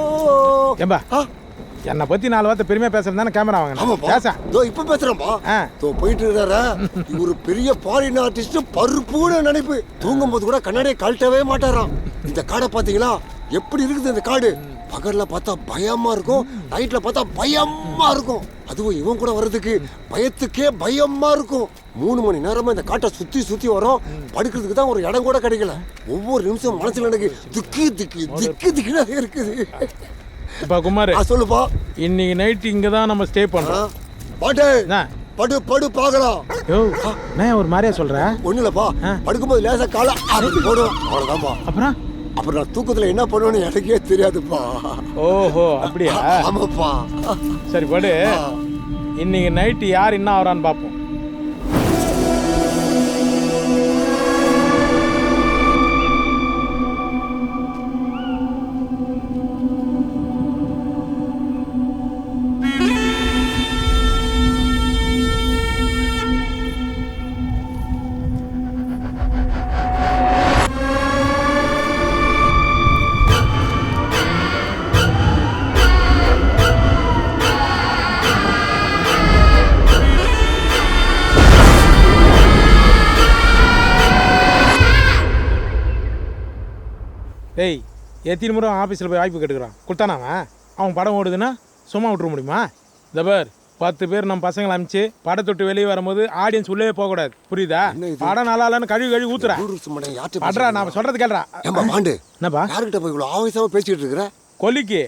ஏம்பா, என்னை பத்தி 4 வார்த்தை பெருமையா பேசுறது தானே கேமரா வாங்க. பேச இப்ப பேசுறேன்பா. போயிட்டு இருக்காரா ஒரு பெரிய ஃபாரின் ஆர்டிஸ்ட், பருப்புன்னு நினைப்பு. தூங்கும் போது கூட கண்ணாடியை கழட்டவே மாட்டாராம். இந்த காடை பாத்தீங்களா எப்படி இருக்குது? இந்த காடு பகல்ல பார்த்தா பயமா இருக்கும், நைட்ல பார்த்தா பயமா இருக்கும். அதுவும் இவன் கூட வர்றதுக்கு பயத்துக்கே பயமா இருக்கும். 3 மணி நேரமா இந்த காட்டை சுத்தி சுத்தி வரும். படுக்கிறதுக்கு தான் ஒரு இடம் கூட கிடைக்கல. ஒவ்வொரு நிமிஷம் மனசுல எனக்கு திக்கு திக்கு திக்கு திக்குனாவே இருக்குது. இப்ப குமார் சொல்லுப்பா. இன்னைக்கு நைட் இங்க தான் நம்ம ஸ்டே பண்றோம். பாட்டு படு படு பாக்கலாம். நான் ஒரு மாதிரியா சொல்றேன். ஒண்ணு இல்லப்பா, படுக்கும்போது லேசா கால அப்படி போடுவோம், அவ்வளவுதான்ப்பா. அப்புறம் நான் தூக்கத்துல என்ன பண்ணுவேன்னு எனக்கே தெரியாதுப்பா. ஓஹோ, அப்படியா? ஆமாப்பா. சரி படு. இன்னைக்கு நைட்டு யார் என்ன ஆகிறான்னு பார்ப்போம். ஏய், எத்தனை முறை ஆஃபீஸில் போய் வாய்ப்பு கேட்டுக்கிறான், கொடுத்தானா அவன் படம் ஓடுதுன்னா சும்மா விட்டுற முடியுமா? தபர் 10 பேர் நம்ம பசங்களை அனுப்பிச்சு படத்தை விட்டு வெளியே வரும்போது ஆடியன்ஸ் உள்ளே போகக்கூடாது, புரியுதா? படம் நல்லா இல்லைன்னு கழுவி ஊத்துறேன். நான் சொல்றது கேள்றா. என்னப்பா யார்கிட்ட போய் இவ்வளோ ஆவேசமா பேசிட்டு இருக்கிற? கொல்லிக்கு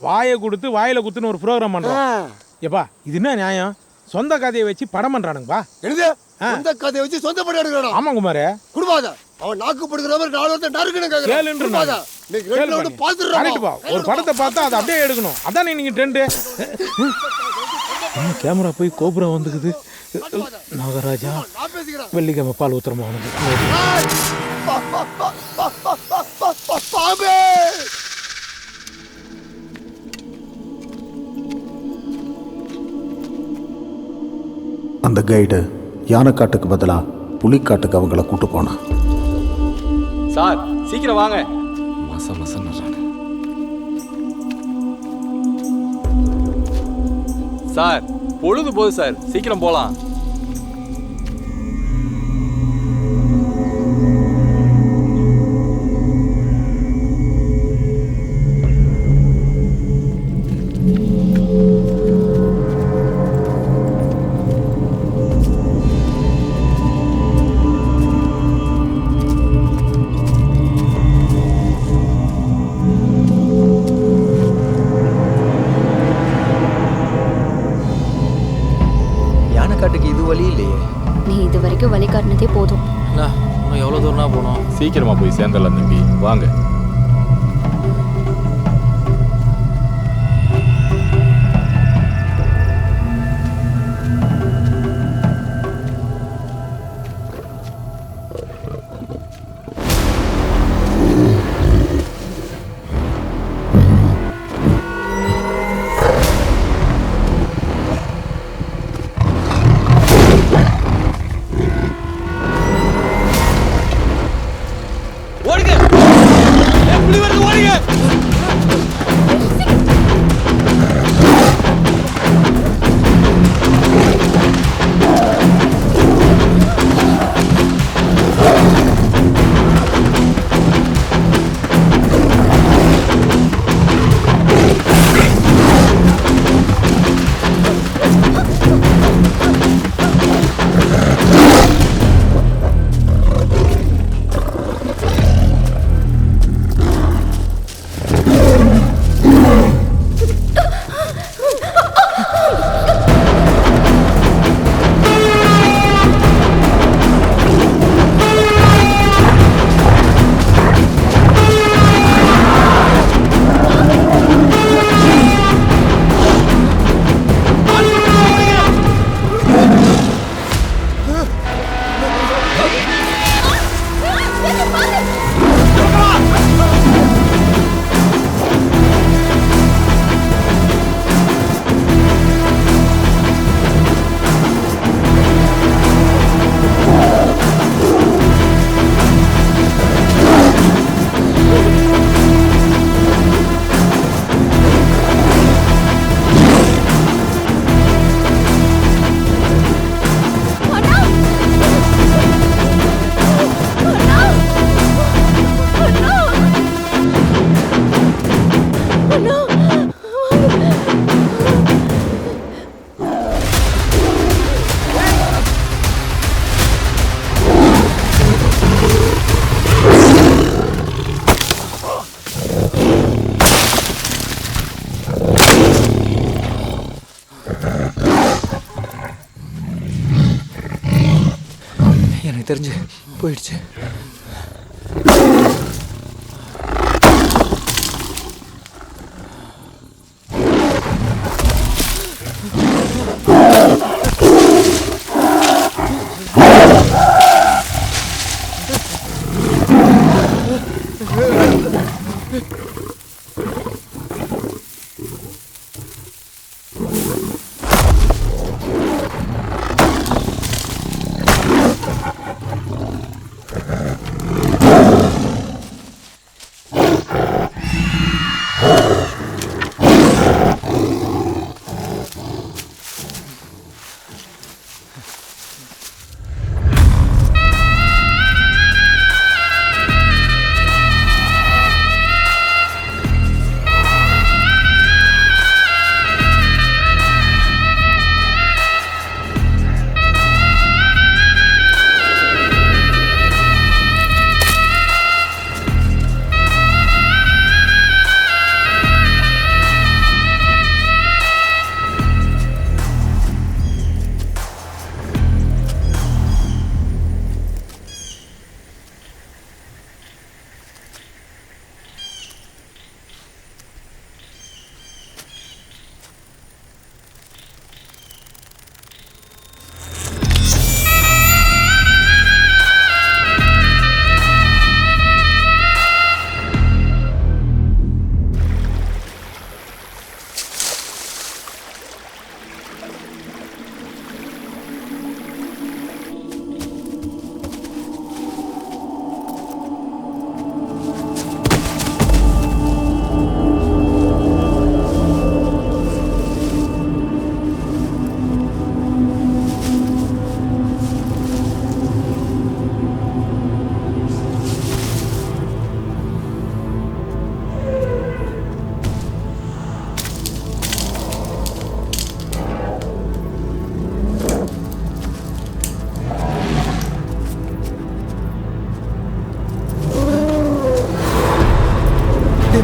வாயை கொடுத்து வாயில குத்துன்னு ஒரு ப்ரோக்ராம் பண்றான். ஏப்பா இது என்ன நியாயம்? சொந்த கதையை வச்சு படம் பண்றானுங்கப்பா. என்னது சொந்த கதையை வச்சு சொந்த படம் எடுக்கறானா? ஆமா குமாரே. குடுவாத அவன் நாக்கு படுக்குற மாதிரி 4 வருஷம் நறுக்குன்னு கேக்குறான். கேளுன்றா. நீங்க ரெண்டு ரவுண்ட் பாத்துறறா. கரெக்ட் பா. ஒரு படத்தை பார்த்தா அதை அப்படியே எடுக்கணும். அதானே நீங்க ட்ரெண்ட். கேமரா போய் கோபுரம் வந்துக்குது. நாகராஜா வெள்ளிக்கிழமை பால் ஊத்துறமா அவனுக்கு. அந்த கைடு யானைக்காட்டுக்கு பதிலா புலிக்காட்டுக்கு அவங்கள கூட்டு போனான். சார் சீக்கிரம் வாங்க. மச மசன்னு சார், பொழுது போகுது சார், சீக்கிரம் போலாம். வரைக்கும் வழிகாட்டினதே போதும். இன்னும் எவ்வளோ தூரம்னா போகணும்? சீக்கிரமாக போய் சேர்ந்துடலாம் தம்பி, வாங்க. எனக்கு தெரிஞ்சு போயிடுச்சு.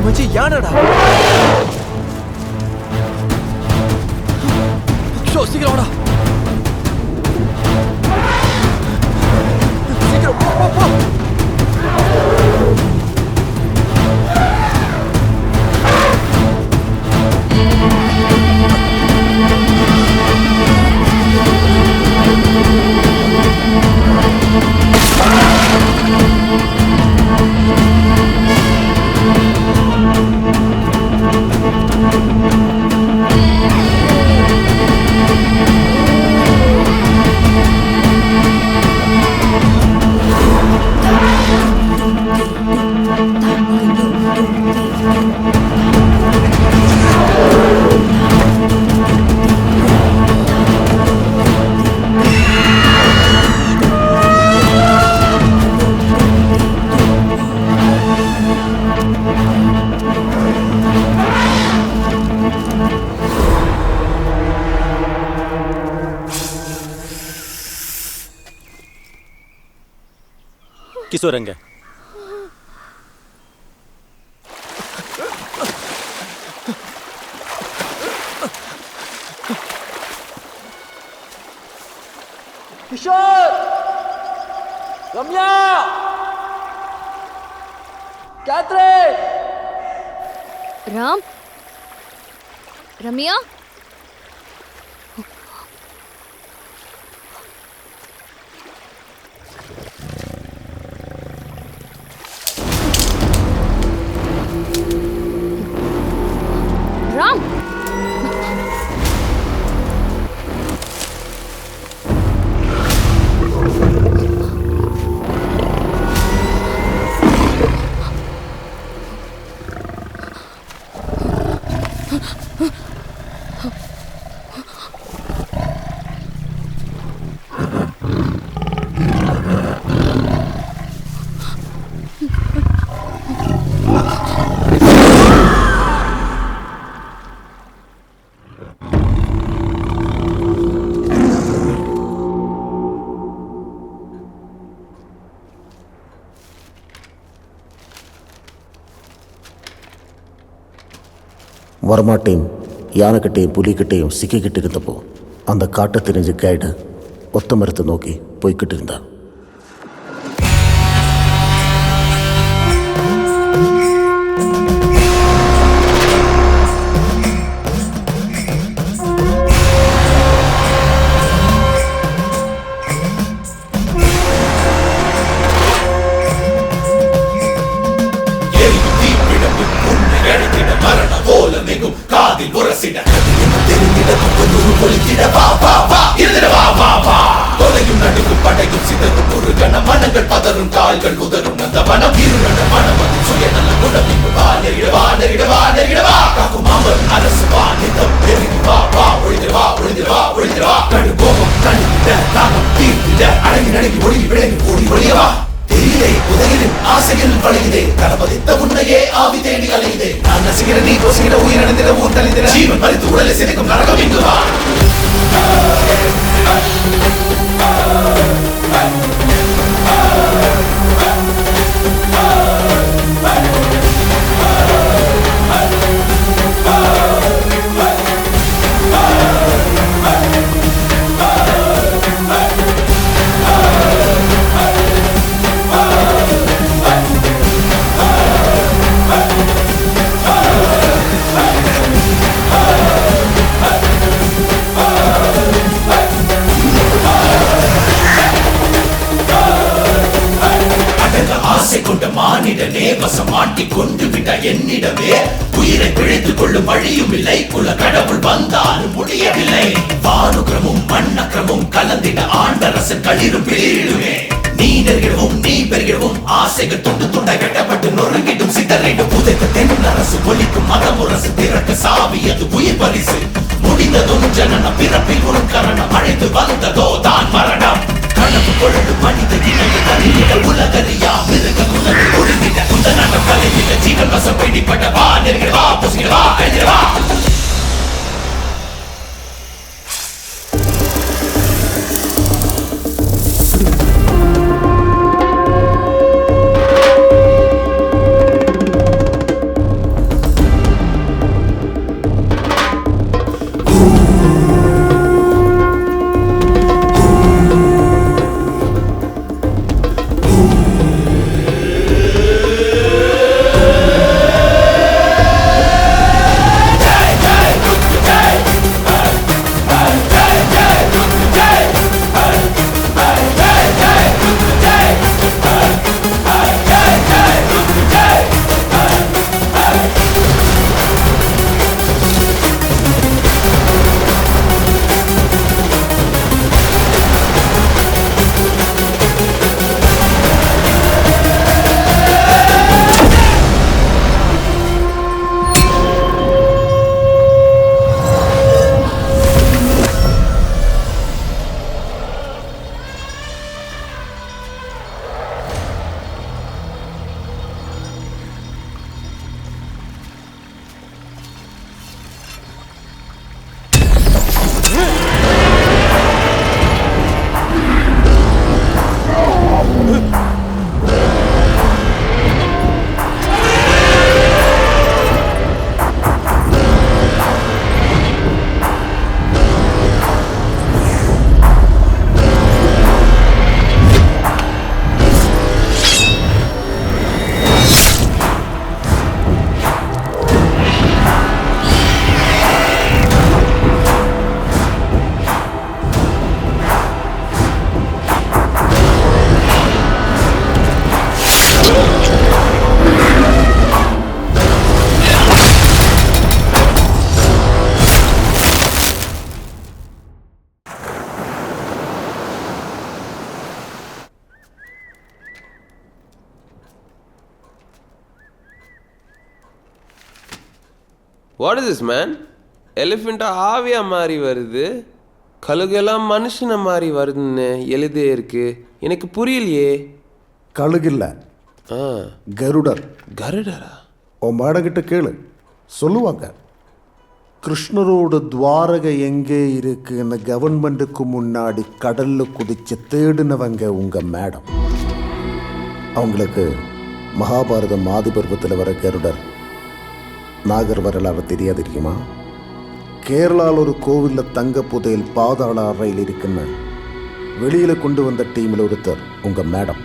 மச்சி யானடா? சீக்கிரம் வாடா. கிஷோர் எங்க? கிஷோர், ரம்யா, கேத்ரின், ராம், ரம்யா, ராம், வரமாட்டேன் யானைக்கிட்டையும் புலிக்கிட்டையும் சிக்கிக்கிட்டு இருந்தப்போ அந்த காட்டை தெரிஞ்ச கைடு ஒத்த மரத்தை நோக்கி போய்கிட்டு இருந்தான். காதில் உரசிட தெரிந்திட பொலித்திட வா வா வா இருந்திட வா வா வா தொலையும் நடுக்கும் படையும் சிதறும் ஒரு கண மனங்கள் பதறும் கால்கள் உதறும் அந்த வனம் இருநட மனம் அது சுய நல்ல குணம் இங்கு வா நெருகிடவா நெருகிடவா நெருகிடவா காக்கும் மாமன் அரசு வா நிதம் நெருங்கி வா வா ஒழிந்திடவா ஒழிந்திடவா ஒழிந்திடவா கடு கோபம் கணித தாகம் தீர்த்திட அடங்கி நடுங்கி ஒழுகி விளங்கி ஓடி ஒழியவா தெரியலே உதகிரின் ஆசையில் வளையுதே தளபதித்த உன்னையே ஆவி தேடி அலையுதே நான் நசுகிற நீ கோசுகிற உயிரிழந்திட ஊர் தளிந்திட ஜீவன் மறித்து உடலை சிதைக்கும் நரகம் இங்குவா மானிடனே வசமாட்டி கொண்டு விட்ட என்னிடமே உயிரை பிழைத்துக் கொள்ளும் வழியும் இல்லை குல கடவுள் வந்தாலும் முடியவில்லை வானுக்கிரமும் மண்ணக்கிரமும் கலந்திட ஆண்டரசன் களிரும் பிளிருமே நீ நெருகிடவும் நீ பெருகிடவும் ஆசைகள் துண்டு துண்டை வெட்டப்பட்டு நொறுங்கிடும் சிதறிடும் புதைத்த தென் அரசு ஒலிக்கும் மதமுரசு திறக்க சாவி அது உயிர் பரிசு முடிந்ததும் ஜனன பிறப்பில் ஒரு கரணம் அழைத்து வந்ததோ தான் மரணம் கனவு கொள்ளும் மனித இணைய தனியிட உலகறியா மிருக குலனை ஒழுங்கிட குந்த நடம் கலையிட ஜீவன் வசம் பிடிப்பட வா நெருங்கிடவா புசிடவா கழிடவா வாட் இஸ் திஸ் மேன்? எலிஃபெண்ட்டா ஆவியா மாறி வருது, கழுகெல்லாம் மனுஷனை மாறி வருதுன்னு எழுதே இருக்கு. எனக்கு புரியலையே. கழுகில்ல, கருடர். கருடரா? உன் மேடங்கிட்ட கேளு, சொல்லுவாங்க. கிருஷ்ணரோட துவாரகை எங்கே இருக்குன்னு கவர்மெண்ட்டுக்கு முன்னாடி கடல்ல குதிச்சு தேடினவங்க உங்க மேடம். அவங்களுக்கு மகாபாரதம் ஆதிபர்வத்தில் வர கருடர் நாகர் வரலாறு தெரியாது இருக்குமா? கேரளாவில் ஒரு கோவிலில் தங்க புதையல் பாதாள அறையில் இருக்குன்னு வெளியில் கொண்டு வந்த டீமில் ஒருத்தர் உங்க madam.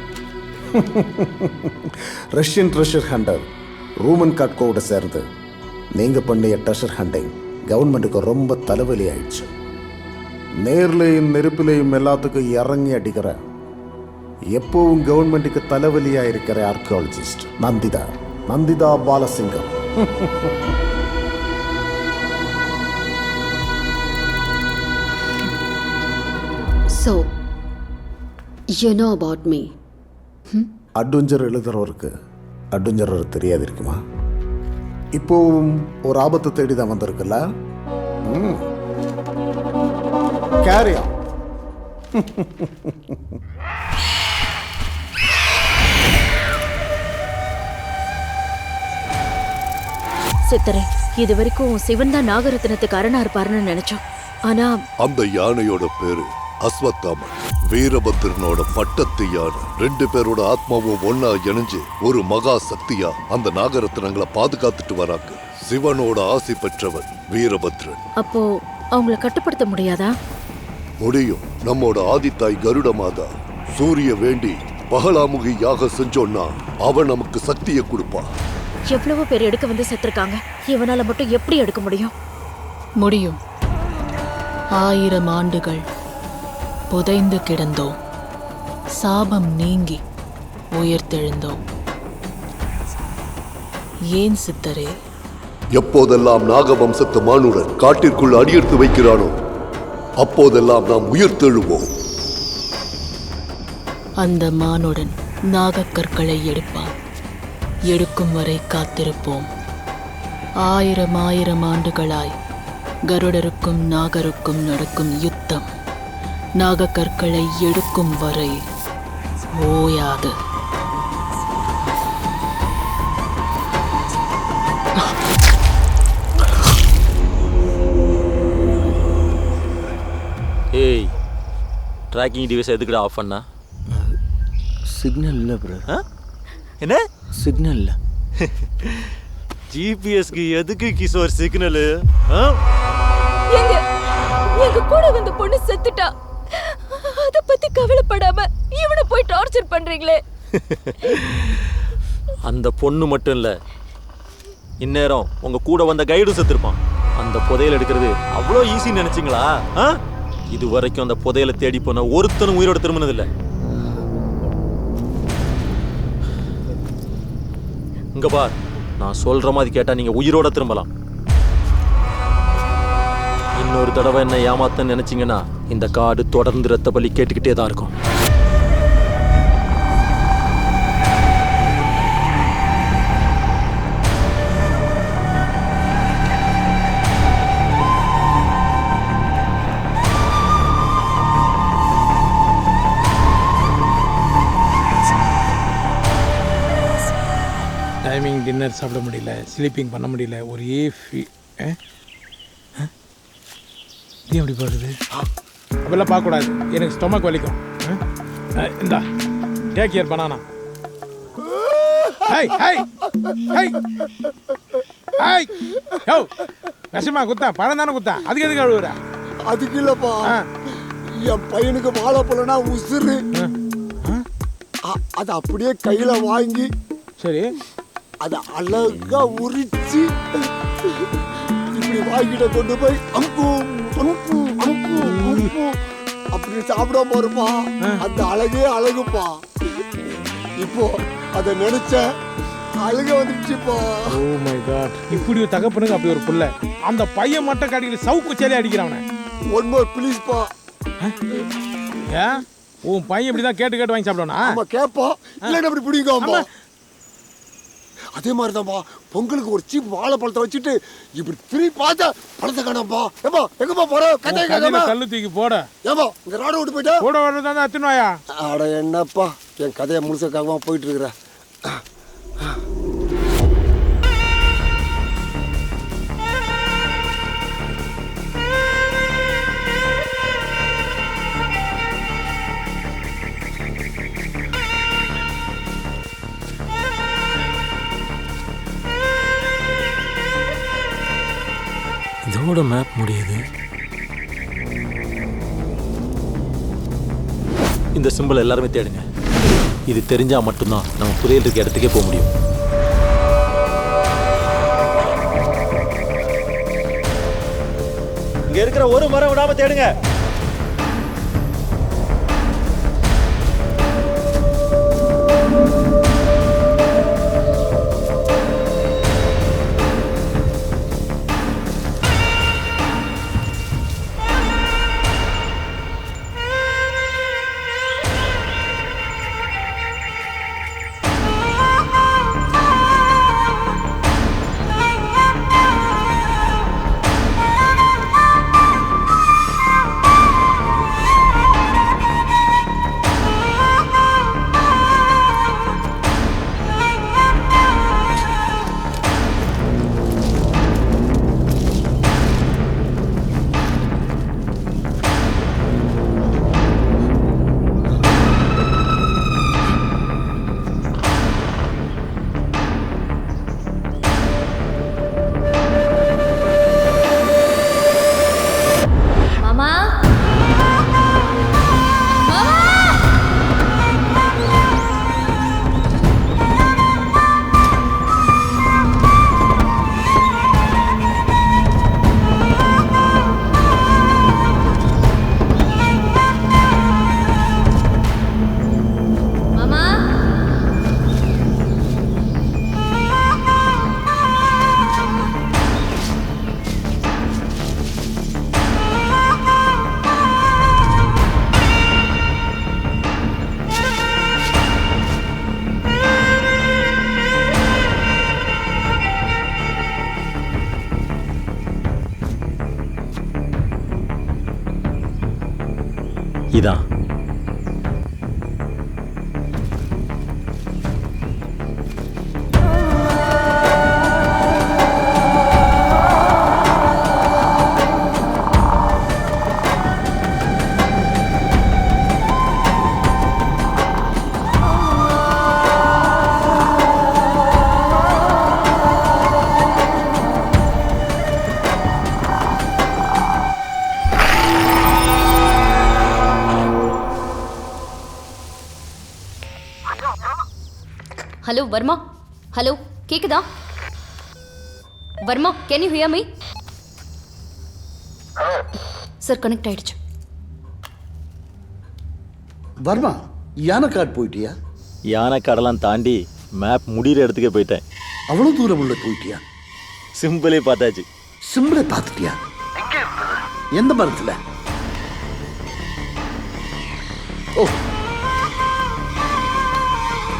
Russian treasure Hunter Ruman காட்கோவோட சேர்ந்து நீங்கள் பண்ணிய ட்ரெஷர் ஹண்டிங் கவர்மெண்ட்டுக்கு ரொம்ப தலைவலி ஆயிடுச்சு. நேர்லையும் நெருப்பிலையும் எல்லாத்துக்கும் இறங்கி அடிக்கிற எப்பவும் கவர்மெண்ட்டுக்கு தலைவலியாக இருக்கிற archaeologist Nandita Balasingam. So, you know about me. Adventure எழுதுறவருக்கு அட்வென்ச்சர் தெரியாது இருக்குமா? இப்போவும் ஒரு ஆபத்தை தேடி தான் வந்திருக்குல்ல. கேரியா சித்தரே, இது வரைக்கும் சிவன் தான் நாகரத்னத்துக்கு அரணா இருப்பாருன்னு நினைச்சோம். ஆனா அந்த யானையோட பேரு அஸ்வத்தாமன். வீரபத்ரனோட பட்டத்து யானை. 2 பேரோட ஆத்மாவும் ஒன்னா இணைஞ்சு ஒரு மகா சக்தியா அந்த நாகரத்னங்களை பாதுகாத்துட்டு வராங்க. சிவனோட ஆசி பெற்றவன் வீரபத்ரன். அப்போ அவங்கள கட்டுப்படுத்த முடியாதா? முடியும். நம்மோட ஆதித்தாய் கருட மாதா சூரிய வேண்டி பகலாமுகி யாக செஞ்சோன்னா அவன் நமக்கு சக்தியை கொடுப்பான். எவ்வளவு பேர் எடுக்க வந்து செத்துருக்காங்க, இவனால மட்டும் எப்படி எடுக்க முடியும்? முடியும். 1000 ஆண்டுகள் புதைந்து கிடந்தோம், சாபம் நீங்கி உயிர்த்தெழுந்தோம். ஏன் சித்தரே? எப்போதெல்லாம் நாகவம்சத்து மானுடன் காட்டிற்குள் அடியெடுத்து வைக்கிறானோ அப்போதெல்லாம் நாம் உயிர்த்தெழுவோம். அந்த மானுடன் நாகக்கற்களை எடுப்பான். எடுக்கும் வரை காத்திருப்போம். 1000 ஆண்டுகளாய் கருடருக்கும் நாகருக்கும் நடக்கும் யுத்தம் நாகக்கற்களை எடுக்கும் வரை ஓயாது. ஏய், ட்ராக்கிங் டிவைஸ் எதுக்குடா ஆஃப் பண்ணா? சிக்னல் இல்லை ப்ரோ. என்ன சிக்னல் இல்லை? ஜிபிஎஸ்க்கு எதுக்கு கிஷோர் சிக்னல்? எங்க கூட வந்த பொண்ணு செத்துட்டா, அத பத்தி கவலைப்படாம இவனை போய் டார்ச்சர் பண்றீங்களே. அந்த பொண்ணு மட்டும் இல்ல, இந்நேரம் உங்க கூட வந்த கைடும் செத்துருப்பான். அந்த புதையல் எடுக்கிறது அவ்வளோ ஈஸின்னு நினைச்சிங்களா? இது வரைக்கும் அந்த புதையலை தேடி போன ஒருத்தனும் உயிரோட திரும்பினதில்லை. இங்க பார், நான் சொல்ற மாதிரி கேட்டா நீங்க உயிரோட திரும்பலாம். இன்னொரு தடவை என்ன ஏமாத்த நினைச்சீங்கன்னா இந்த காடு தொடர்ந்து ரத்த பலி கேட்டுக்கிட்டே தான் இருக்கும். டைமிங் டின்னர் சாப்பிட முடியல, ஸ்லீப்பிங் பண்ண முடியல, ஒரே இது எப்படி போடுறது? அப்பெல்லாம் பார்க்கக்கூடாது, எனக்கு ஸ்டொமக் வலிக்கும். இந்தா take care banana. Hi hi hi hi yo, விஷமா குத்தா, பழம் தானே குத்தா, அதுக்கு எதுக்கு அழுவுற? அதுக்கு இல்லப்பா, என் பையனுக்கு வாழைப்பழம்னா உசுறு. அதை அப்படியே கையில வாங்கி சரி அதை அழகா உரிச்சு இப்படி வாங்கிட்ட கொண்டு போய் அம்பும் அம்பும் அம்பும் அம்பும் அப்படி சாப்பிட போறப்பா, அந்த அழகே அழகுப்பா. இப்போ அதை நினைச்ச அழுக வந்துச்சுப்பா. ஓ மை காட், இப்படி ஒரு தகப்பனுக்கு அப்படி ஒரு புள்ள. அந்த பையன் மட்டும் கடிக்கிற சவுக்கு சேலையை அடிக்கிறான். ஒன் மோர் ப்ளீஸ்ப்பா. ஏன் உன் பையன் இப்படி தான் கேட்டு கேட்டு வாங்கி சாப்பிடணும்? ஆமா கேட்போம், இல்லைன்னா அப்படி பிடிக்கும். அதே மாதிரிதான்ப்பா பொங்கலுக்கு ஒரு சீப் வாழைப்பழத்தை வச்சுட்டு இப்படி திரும்பி பார்த்தா பழத்தை காணாம்ப்பா. ஏப்பா எங்கப்பா போற? கதையை கேட்காம கல்லு தூக்கி போட. ஏப்பா இங்க ராட விட்டு போயிட்டா கூட வரதான் அத்துனாயா? அட என்னப்பா என் கதையை முழுசக்காகவா போயிட்டு இருக்கிற. இதோட மேப் முடியுது. இந்த சிம்பிள் எல்லாருமே தேடுங்க. இது தெரிஞ்சா மட்டும்தான் நம்ம புதையல் இருக்க இடத்துக்கே போக முடியும். இங்க இருக்கிற ஒரு மரம் விடாம தேடுங்க. இதான் ஹலோ வர்மா, ஹலோ கேக்குதா? Varma, can you hear me? Sir connect ஆயிடுச்சு. வர்மா, யானைக்காடு போயிட்டியா? யானைக்காடெல்லாம் தாண்டி மேப் முடிகிற இடத்துக்கே போயிட்டேன். அவ்வளோ தூரம் உள்ள போயிட்டியா? சிம்பிளே பார்த்தாச்சு. சிம்பிளே பார்த்துட்டியா? எந்த மரத்தில்? ஓ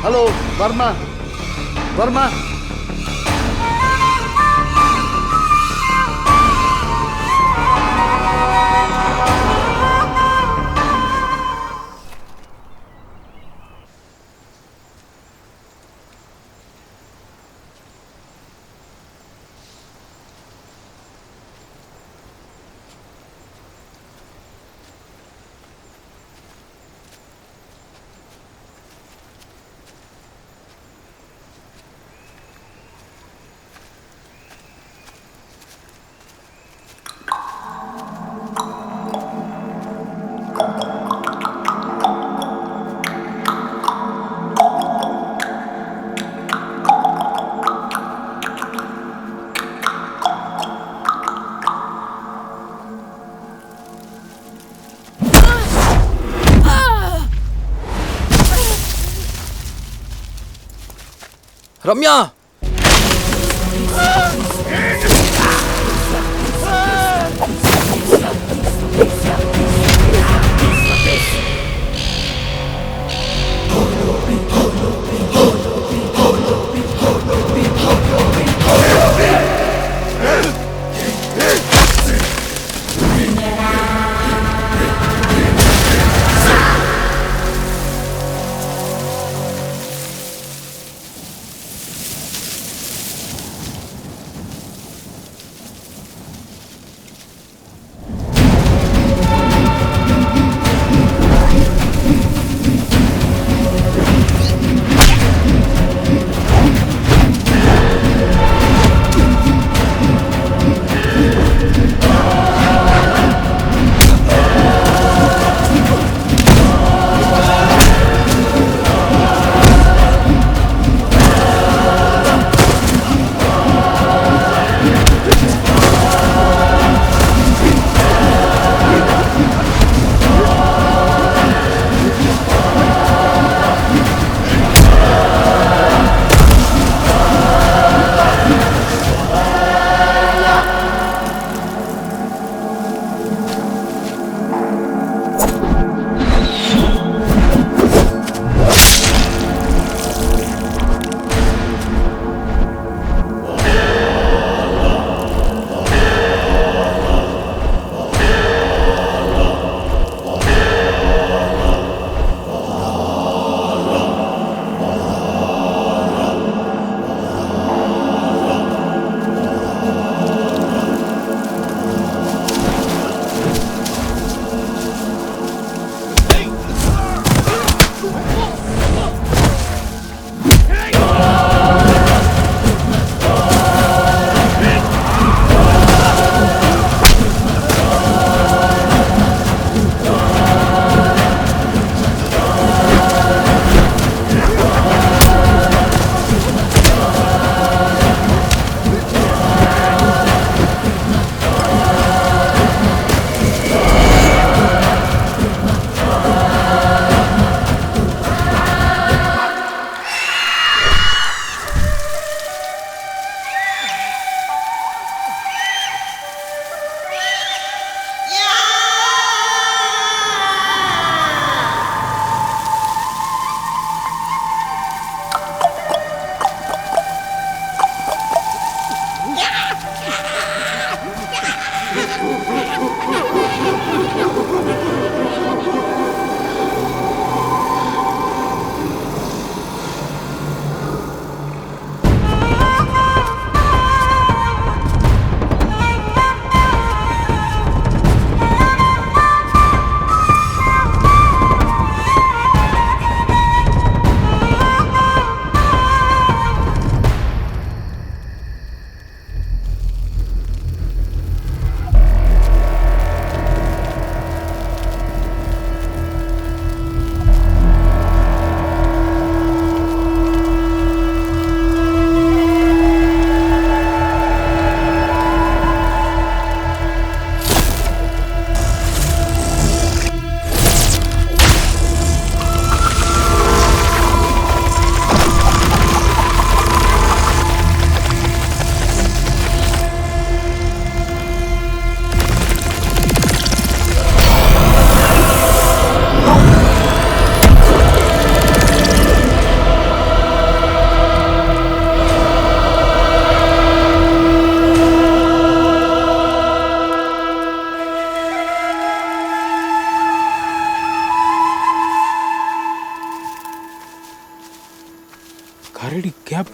ஹலோ வர்மா, வர்மா ரம்யா,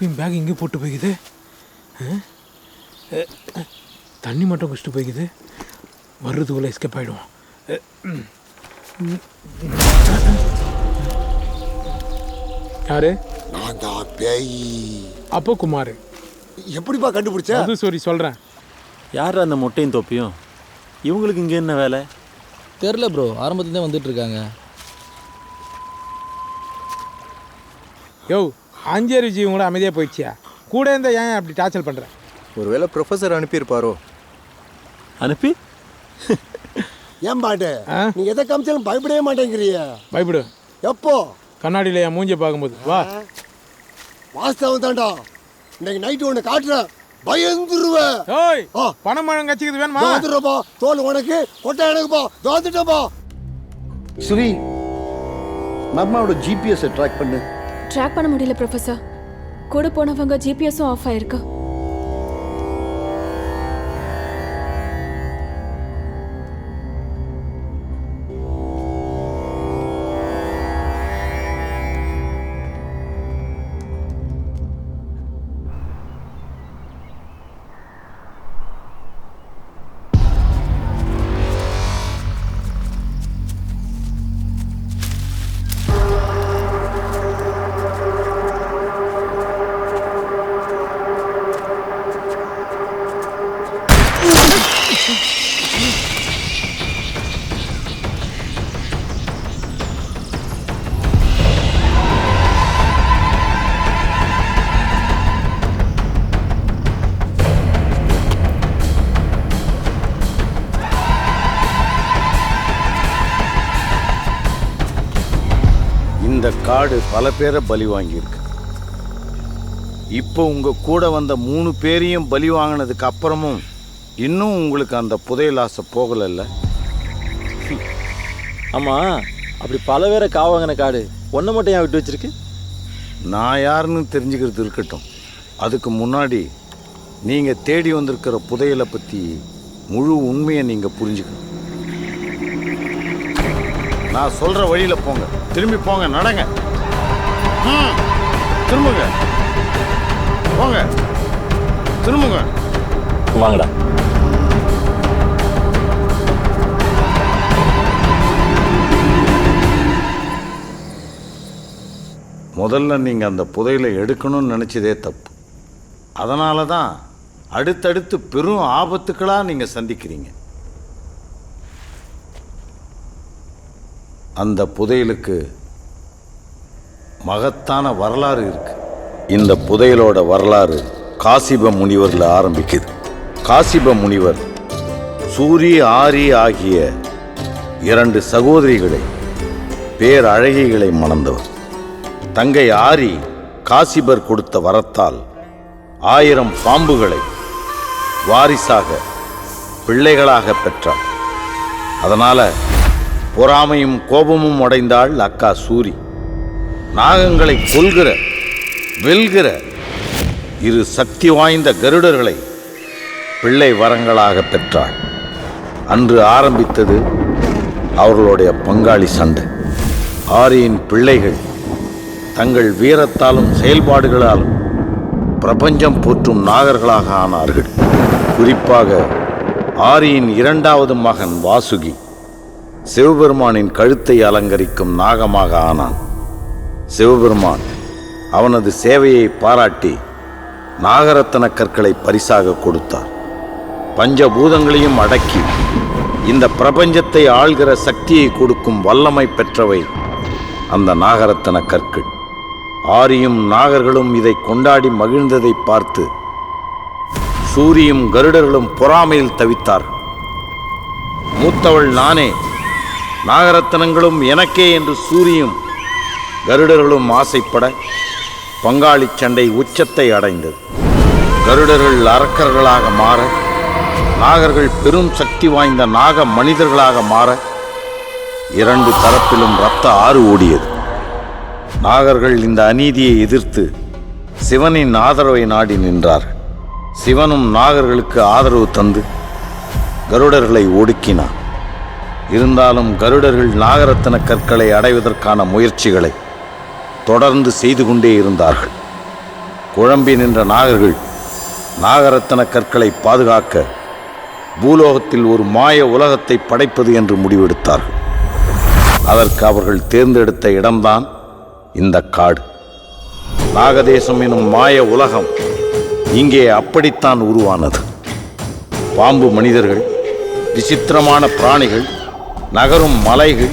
எப்பயும் பேக் இங்கே போட்டு போய்க்குது. தண்ணி மட்டும் குடிச்சிட்டு போய்க்குது. வர்றதுக்குள்ளே எஸ்கேப் ஆகிடுவோம். யாரு? நான் தான் பேய். அப்போ குமார். எப்படிப்பா கண்டுபிடிச்ச? அது சரி சொல்கிறேன். யார் அந்த மொட்டையும் தொப்பியும்? இவங்களுக்கு இங்கே என்ன வேலை? தெரில ப்ரோ, ஆரம்பத்துலேருந்தே வந்துட்டு இருக்காங்க. யோ, அஞ்சேரி ஜீவன் கூட அமைதியாக போயிடுச்சியா? கூட இருந்தால் ஏன் அப்படி டார்ச்சல் பண்ணுறேன்? ஒருவேளை ப்ரொஃபஸர் அனுப்பியிருப்பாரோ? அனுப்பி ஏன் பாட்டு நீ எதை காமிச்சாலும் பயப்படவே மாட்டேங்கிறிய. பயப்படு. எப்போ? கண்ணாடியில் என் மூஞ்சியை பார்க்கும்போது. வா. வாஸ்தவம் தாண்டா. இன்னைக்கு நைட்டு ஒன்று காட்டுறேன், பயந்துருவேன். ஓய், பணம் மழை கட்சிக்குது வேணுமா? தோத்துறப்பா, தோல் உனக்கு, கொட்டை எனக்குப்பா, தோத்துட்டப்பா. ஸ்ரீ, நம்மளோட ஜிபிஎஸ் ட்ராக் பண்ணு. ட்ராக் பண்ண முடியல ப்ரொஃபஸர். கூட போனவங்க ஜிபிஎஸும் ஆஃப் ஆயிருக்கு. இந்த காடு பல பேரை பலி வாங்கியிருக்கு. இப்போ உங்க கூட வந்த 3 பேரையும் பலி வாங்கினதுக்கு அப்புறமும் இன்னும் உங்களுக்கு அந்த புதையல் ஆசை போகலைல்ல? ஆமா, அப்படி பல பேரை காவாங்கின காடு ஒன்றை மட்டும் ஏன் விட்டு வச்சிருக்கு? நான் யாருன்னு தெரிஞ்சுக்கிறது இருக்கட்டும். அதுக்கு முன்னாடி நீங்க தேடி வந்திருக்கிற புதையலை பத்தி முழு உண்மையை நீங்க புரிஞ்சுக்கணும். நான் சொல்ற வழியில போங்க. திரும்பி போங்க, நடங்க. திரும்புங்க, போங்க, திரும்புங்க. வாங்கடா. முதல்ல நீங்க அந்த புதையலை எடுக்கணும்னு நினைச்சதே தப்பு. அதனால தான் அடுத்தடுத்து பெரும் ஆபத்துக்களா நீங்க சந்திக்கிறீங்க. அந்த புதையலுக்கு மகத்தான வரலாறு இருக்கு. இந்த புதையலோட வரலாறு காசிப முனிவரில் ஆரம்பிக்குது. காசிப முனிவர் சூரி ஆரி ஆகிய 2 சகோதரிகளை, பேரழகிகளை மணந்தவர். தங்கை ஆரி காசிபர் கொடுத்த வரத்தால் 1000 பாம்புகளை வாரிசாக பிள்ளைகளாக பெற்றார். அதனால பொறாமையும் கோபமும் அடைந்தாள் அக்கா சூரி. நாகங்களை கொல்கிற, வெல்கிற 2 சக்தி வாய்ந்த கருடர்களை பிள்ளை வரங்களாக பெற்றாள். அன்று ஆரம்பித்தது அவர்களுடைய பங்காளி சண்டை. ஆரியின் பிள்ளைகள் தங்கள் வீரத்தாலும் செயல்பாடுகளாலும் பிரபஞ்சம் போற்றும் நாகர்களாக ஆனார்கள். குறிப்பாக ஆரியின் 2வது மகன் வாசுகி சிவபெருமானின் கழுத்தை அலங்கரிக்கும் நாகமாக ஆனான். சிவபெருமான் அவனது சேவையை பாராட்டி நாகரத்தன கற்களை பரிசாக கொடுத்தார். பஞ்சபூதங்களையும் அடக்கி இந்த பிரபஞ்சத்தை ஆள்கிற சக்தியை கொடுக்கும் வல்லமை பெற்றவை அந்த நாகரத்தன கற்கள். ஆரியும் நாகர்களும் இதை கொண்டாடி மகிழ்ந்ததை பார்த்து சூரியும் கருடர்களும் பொறாமையில் தவித்தார்கள். மூத்தவள் நானே, நாகரத்தனங்களும் எனக்கே என்று சூரியும் கருடர்களும் ஆசைப்பட பங்காளி சண்டை உச்சத்தை அடைந்தது. கருடர்கள் அரக்கர்களாக மாற, நாகர்கள் பெரும் சக்தி வாய்ந்த நாக மனிதர்களாக மாற 2 தரப்பிலும் இரத்த ஆறு ஓடியது. நாகர்கள் இந்த அநீதியை எதிர்த்து சிவனின் ஆதரவை நாடி நின்றார்கள். சிவனும் நாகர்களுக்கு ஆதரவு தந்து கருடர்களை ஒடுக்கினார். இருந்தாலும் கருடர்கள் நாகரத்தன கற்களை அடைவதற்கான முயற்சிகளை தொடர்ந்து செய்து கொண்டே இருந்தார்கள். குழம்பி நின்ற நாகர்கள் நாகரத்ன கற்களை பாதுகாக்க பூலோகத்தில் ஒரு மாய உலகத்தை படைப்பது என்று முடிவெடுத்தார்கள். அதற்கு அவர்கள் தேர்ந்தெடுத்த இடம்தான் இந்த காடு. நாகதேசம் எனும் மாய உலகம் இங்கே அப்படித்தான் உருவானது. பாம்பு மனிதர்கள், விசித்திரமான பிராணிகள், நகரும் மலைகள்,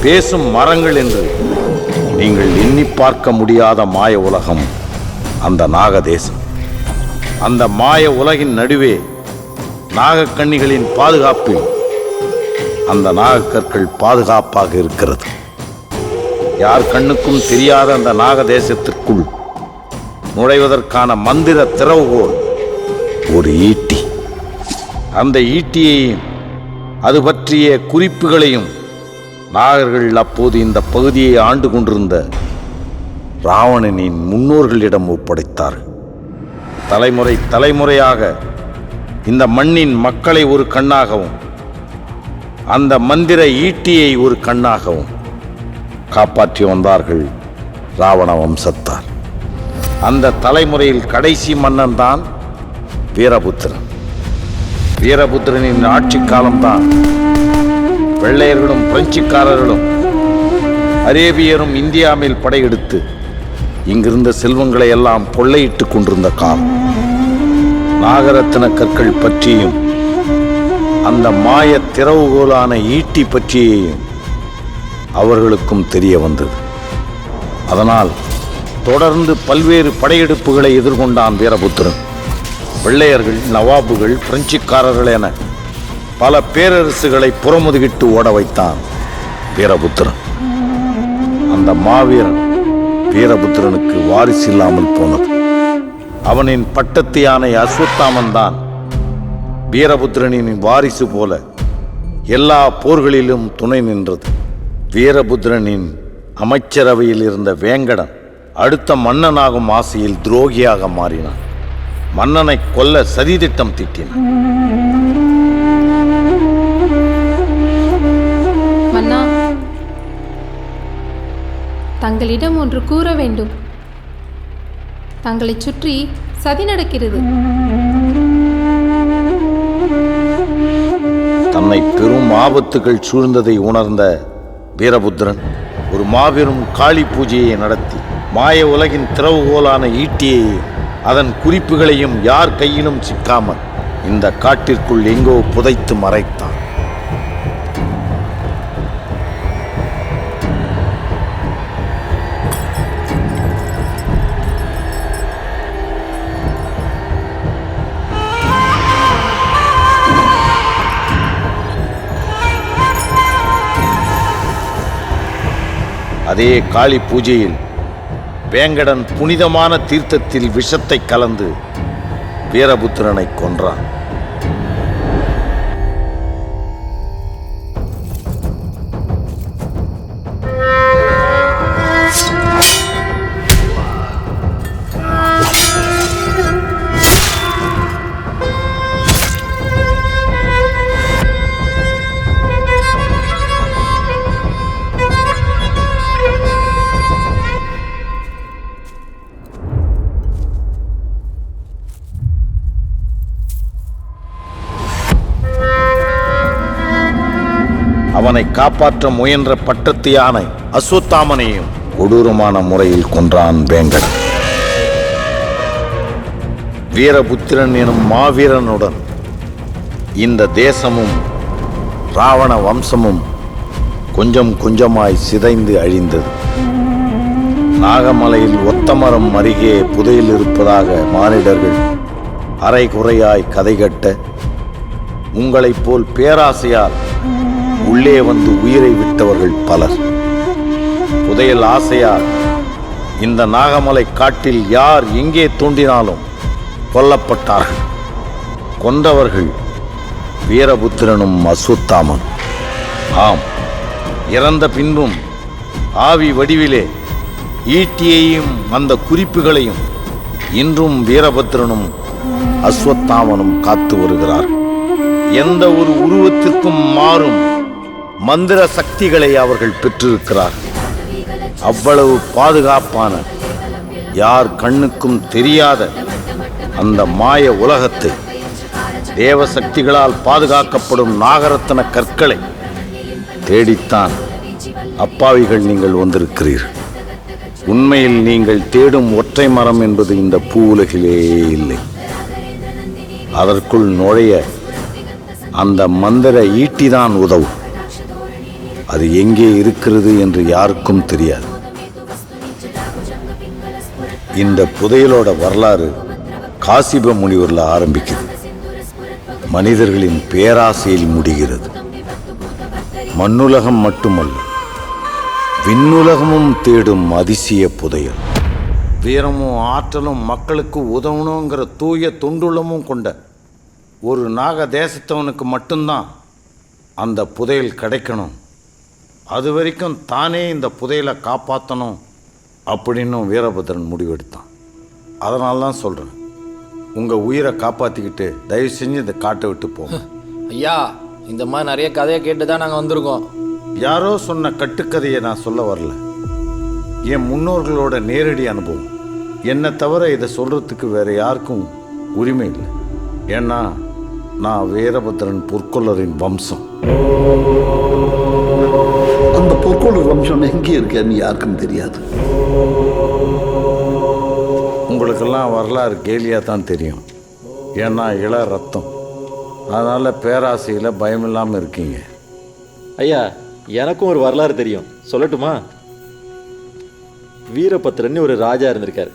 பேசும் மரங்கள் என்று நீங்கள் எண்ணி பார்க்க முடியாத மாய உலகம் அந்த நாகதேசம். அந்த மாய உலகின் நடுவே நாகக்கண்ணிகளின் பாதுகாப்பில் அந்த நாகக்கற்கள் பாதுகாப்பாக இருக்கிறது. யார் கண்ணுக்கும் தெரியாத அந்த நாகதேசத்திற்குள் நுழைவதற்கான மந்திர திறவுகோல் ஒரு ஈட்டி. அந்த ஈட்டியையும் அது பற்றிய குறிப்புகளையும் நாகர்கள் அப்போது இந்த பகுதியை ஆண்டு கொண்டிருந்த ராவணனின் முன்னோர்களிடம் ஒப்படைத்தார்கள். தலைமுறை தலைமுறையாக இந்த மண்ணின் மக்களை ஒரு கண்ணாகவும் அந்த மந்திர ஈட்டியை ஒரு கண்ணாகவும் காப்பாற்றி வந்தார்கள் ராவண வம்சத்தார். அந்த தலைமுறையில் கடைசி மன்னன் தான் வீரபுத்திரன். வீரபுத்திரனின் ஆட்சி காலம்தான் வெள்ளையர்களும் பிரெஞ்சுக்காரர்களும் அரேபியரும் இந்தியா மேல் படையெடுத்து இங்கிருந்த செல்வங்களை எல்லாம் கொள்ளையிட்டு கொண்டிருந்த காலம். நாகரத்ன கற்கள் பற்றியும் அந்த மாய திறவுகோலான ஈட்டி பற்றியும் அவர்களுக்கும் தெரிய வந்தது. அதனால் தொடர்ந்து பல்வேறு படையெடுப்புகளை எதிர்கொண்டான் வீரபுத்திரன். வெள்ளையர்கள், நவாபுகள், பிரெஞ்சுக்காரர்கள் என பல பேரரசுகளை புறமுதுகிட்டு ஓட வைத்தான் வீரபுத்திரன். அந்த மாவீரன் வீரபுத்திரனுக்கு வாரிசு இல்லாமல் போனது. அவனின் பட்டத்து யானை அஸ்வத்தாமன் தான் வீரபுத்திரனின் வாரிசு போல எல்லா போர்களிலும் துணை நின்றது. வீரபுத்திரனின் அமைச்சரவையில் இருந்த வேங்கடன் அடுத்த மன்னனாகும் ஆசையில் துரோகியாக மாறினான். மன்னனை கொல்ல சதித்திட்டம் தீட்டினான். மன்னா, தங்களிடம் ஒன்று கூற வேண்டும். தங்களை சுற்றி சதி நடக்கிறது. தன்னை பெரும் ஆபத்துகள் சூழ்ந்ததை உணர்ந்த வீரபுத்திரன் ஒரு மாபெரும் காளி பூஜையை நடத்தி மாய உலகின் திறவுகோலான ஈட்டியையும் அதன் குறிப்புகளையும் யார் கையிலும் சிக்காமல் இந்த காட்டிற்குள் எங்கோ புதைத்து மறைத்தான். அதே காளி பூஜையில் வேங்கடன் புனிதமான தீர்த்தத்தில் விஷத்தை கலந்து வீரபுத்திரனை கொன்றான். அவனை காப்பாற்ற முயன்ற பட்டத்து யானை அஸ்வத்தாமனையும் கொடூரமான முறையில் கொன்றான் வேங்கடன். வீரபுத்திரன் எனும் மாவீரனுடன் இந்த தேசமும் ராவண வம்சமும் கொஞ்சம் கொஞ்சமாய் சிதைந்து அழிந்தது. நாகமலையில் ஒத்தமரம் அருகே புதையில் இருப்பதாக மானிடர்கள் அரை குறையாய் கதை கட்ட, உங்களைப் போல் பேராசையால் உள்ளே வந்து உயிரை விட்டவர்கள் பலர். புதையல் ஆசையால் இந்த நாகமலை காட்டில் யார் எங்கே தோண்டினாலும் கொல்லப்பட்டார்கள். கொன்றவர்கள் வீரபுத்திரனும் அஸ்வத்தாமன். ஆம், இறந்த பின்பும் ஆவி வடிவிலே ஈட்டியையும் அந்த குறிப்புகளையும் இன்றும் வீரபத்திரனும் அஸ்வத்தாமனும் காத்து வருகிறார். எந்த ஒரு உருவத்திற்கும் மாறும் மந்திர சக்திகளை அவர்கள் பெற்றிருக்கிறார். அவ்வளவு பாதுகாப்பான யார் கண்ணுக்கும் தெரியாத அந்த மாய உலகத்தை, தேவசக்திகளால் பாதுகாக்கப்படும் நாகரத்ன கற்களை தேடித்தான் அப்பாவிகள் நீங்கள் வந்திருக்கிறீர்கள். உண்மையில் நீங்கள் தேடும் ஒற்றை மரம் என்பது இந்த பூ உலகிலே இல்லை. அதற்குள் நுழைய அந்த மந்திர ஈட்டிதான் உதவும். அது எங்கே இருக்கிறது என்று யாருக்கும் தெரியாது. இந்த புதையலோட வரலாறு காசிப முனிவரில் ஆரம்பிக்குது. மனிதர்களின் பேராசையில் முடிகிறது. மண்ணுலகம் மட்டுமல்ல, விண்ணுலகமும் தேடும் அதிசய புதையல். வீரமும் ஆற்றலும் மக்களுக்கு உதவணுங்கிற தூய தொண்டுள்ளமும் கொண்ட ஒரு நாக தேசத்தவனுக்கு மட்டும்தான் அந்த புதையல் கிடைக்கணும். அது வரைக்கும் தானே இந்த புதையலை காப்பாற்றணும் அப்படின்னு வீரபத்ரன் முடிவெடுத்தான். அதனால தான் சொல்கிறேன், உங்கள் உயிரை காப்பாற்றிக்கிட்டு தயவு செஞ்சு இந்த காட்டை விட்டு போங்க. ஐயா, இந்த மாதிரி நிறைய கதையை கேட்டு தான் நாங்கள் வந்திருக்கோம். யாரோ சொன்ன கட்டுக்கதையை நான் சொல்ல வரல. என் முன்னோர்களோட நேரடி அனுபவம். என்னை தவிர இதை சொல்கிறதுக்கு வேற யாருக்கும் உரிமை இல்லை. ஏன்னா நான் வீரபத்ரன் பொற்கொள்ளரின் வம்சம். அந்த பொற்கொள்ளர் வம்சம் எங்கே இருக்கேன்னு யாருக்கும் தெரியாது. உங்களுக்கெல்லாம் வரலாறு கேலியாக தான் தெரியும். ஏன்னா இள ரத்தம். அதனால் பேராசையில் பயமில்லாமல் இருக்கீங்க. ஐயா, எனக்கும் ஒரு வரலாறு தெரியும், சொல்லட்டுமா? வீரபத்ரன் ஒரு ராஜா இருந்திருக்காரு.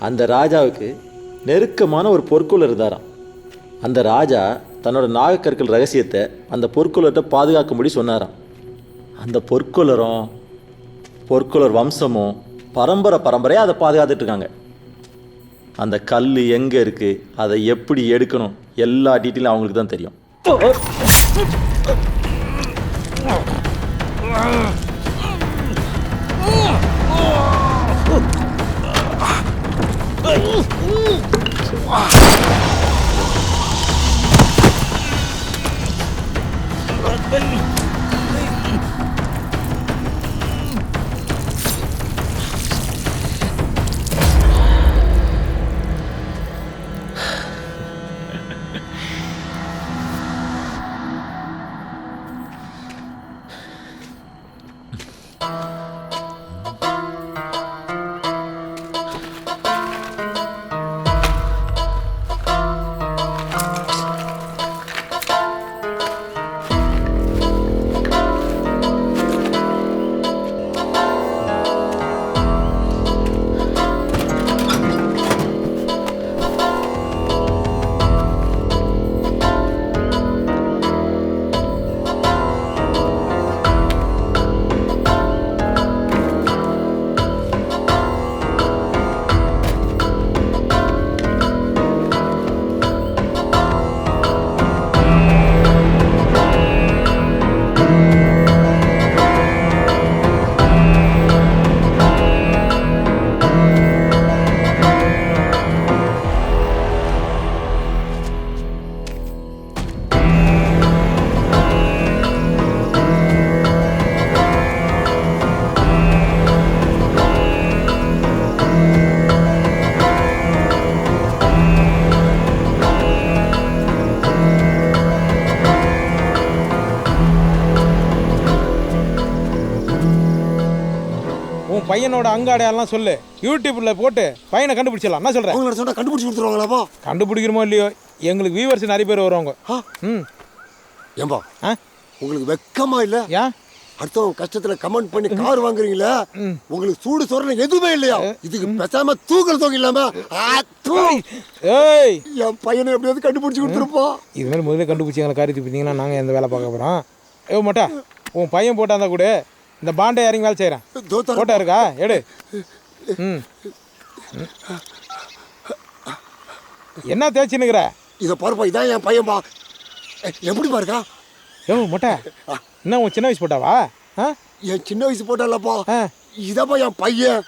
அந்த ராஜாவுக்கு நெருக்கமான ஒரு பொற்கொள்ளர் இருந்தாராம். அந்த ராஜா தன்னோட நாகக்கற்கள் ரகசியத்தை அந்த பொற்கொள்ளர்கிட்ட பாதுகாக்கும்படி சொன்னாராம். அந்த பொற்கொள்ளர் வம்சமும் பரம்பரையாக அதை பாதுகாத்துட்டு இருக்காங்க. அந்த கல் எங்கே இருக்குது, அதை எப்படி எடுக்கணும், எல்லா டீட்டெயிலும் அவங்களுக்கு தான் தெரியும். பையனோட அங்காடையெல்லாம் சொல்லு, யூடியூப்ல போட்டு பையனை கண்டுபிடிச்சிடலாம். என்ன சொல்றேன்? உங்களோட சொன்னா கண்டுபிடிச்சு கொடுத்துருவாங்களாப்பா? கண்டுபிடிக்கிறோமோ இல்லையோ, எங்களுக்கு வியூவர்ஸ் நிறைய பேர் வருவாங்க. ஏம்பா, உங்களுக்கு வெக்கமா இல்ல? ஏன் அடுத்தவங்க கஷ்டத்துல கமெண்ட் பண்ணி கார் வாங்குறீங்களா? உங்களுக்கு சூடு சொரணை எதுவுமே இல்லையா? இதுக்கு பேசாம தூக்கல் தொகை இல்லாம என் பையனை எப்படியாவது கண்டுபிடிச்சு கொடுத்துருப்பா. இது மாதிரி முதல்ல கண்டுபிடிச்சி எங்களை காரியத்து பார்த்தீங்கன்னா நாங்கள் எந்த வேலை பார்க்க போகிறோம். மாட்டா உன் பையன் போட்டாந்தா கூட இந்த பாண்டை இறங்கி வேலை செய்கிறேன். போட்டா இருக்கா எடு. என்ன தேய்ச்சின்னுக்கிற? இதை பாருப்பா, இதான் என் பையன்பா. எப்படி பாருக்கா? மொட்டை என்ன உன் சின்ன வயசு போட்டாவா? என் சின்ன வயசு போட்டாலப்பா, இதாப்பா என் பையன்.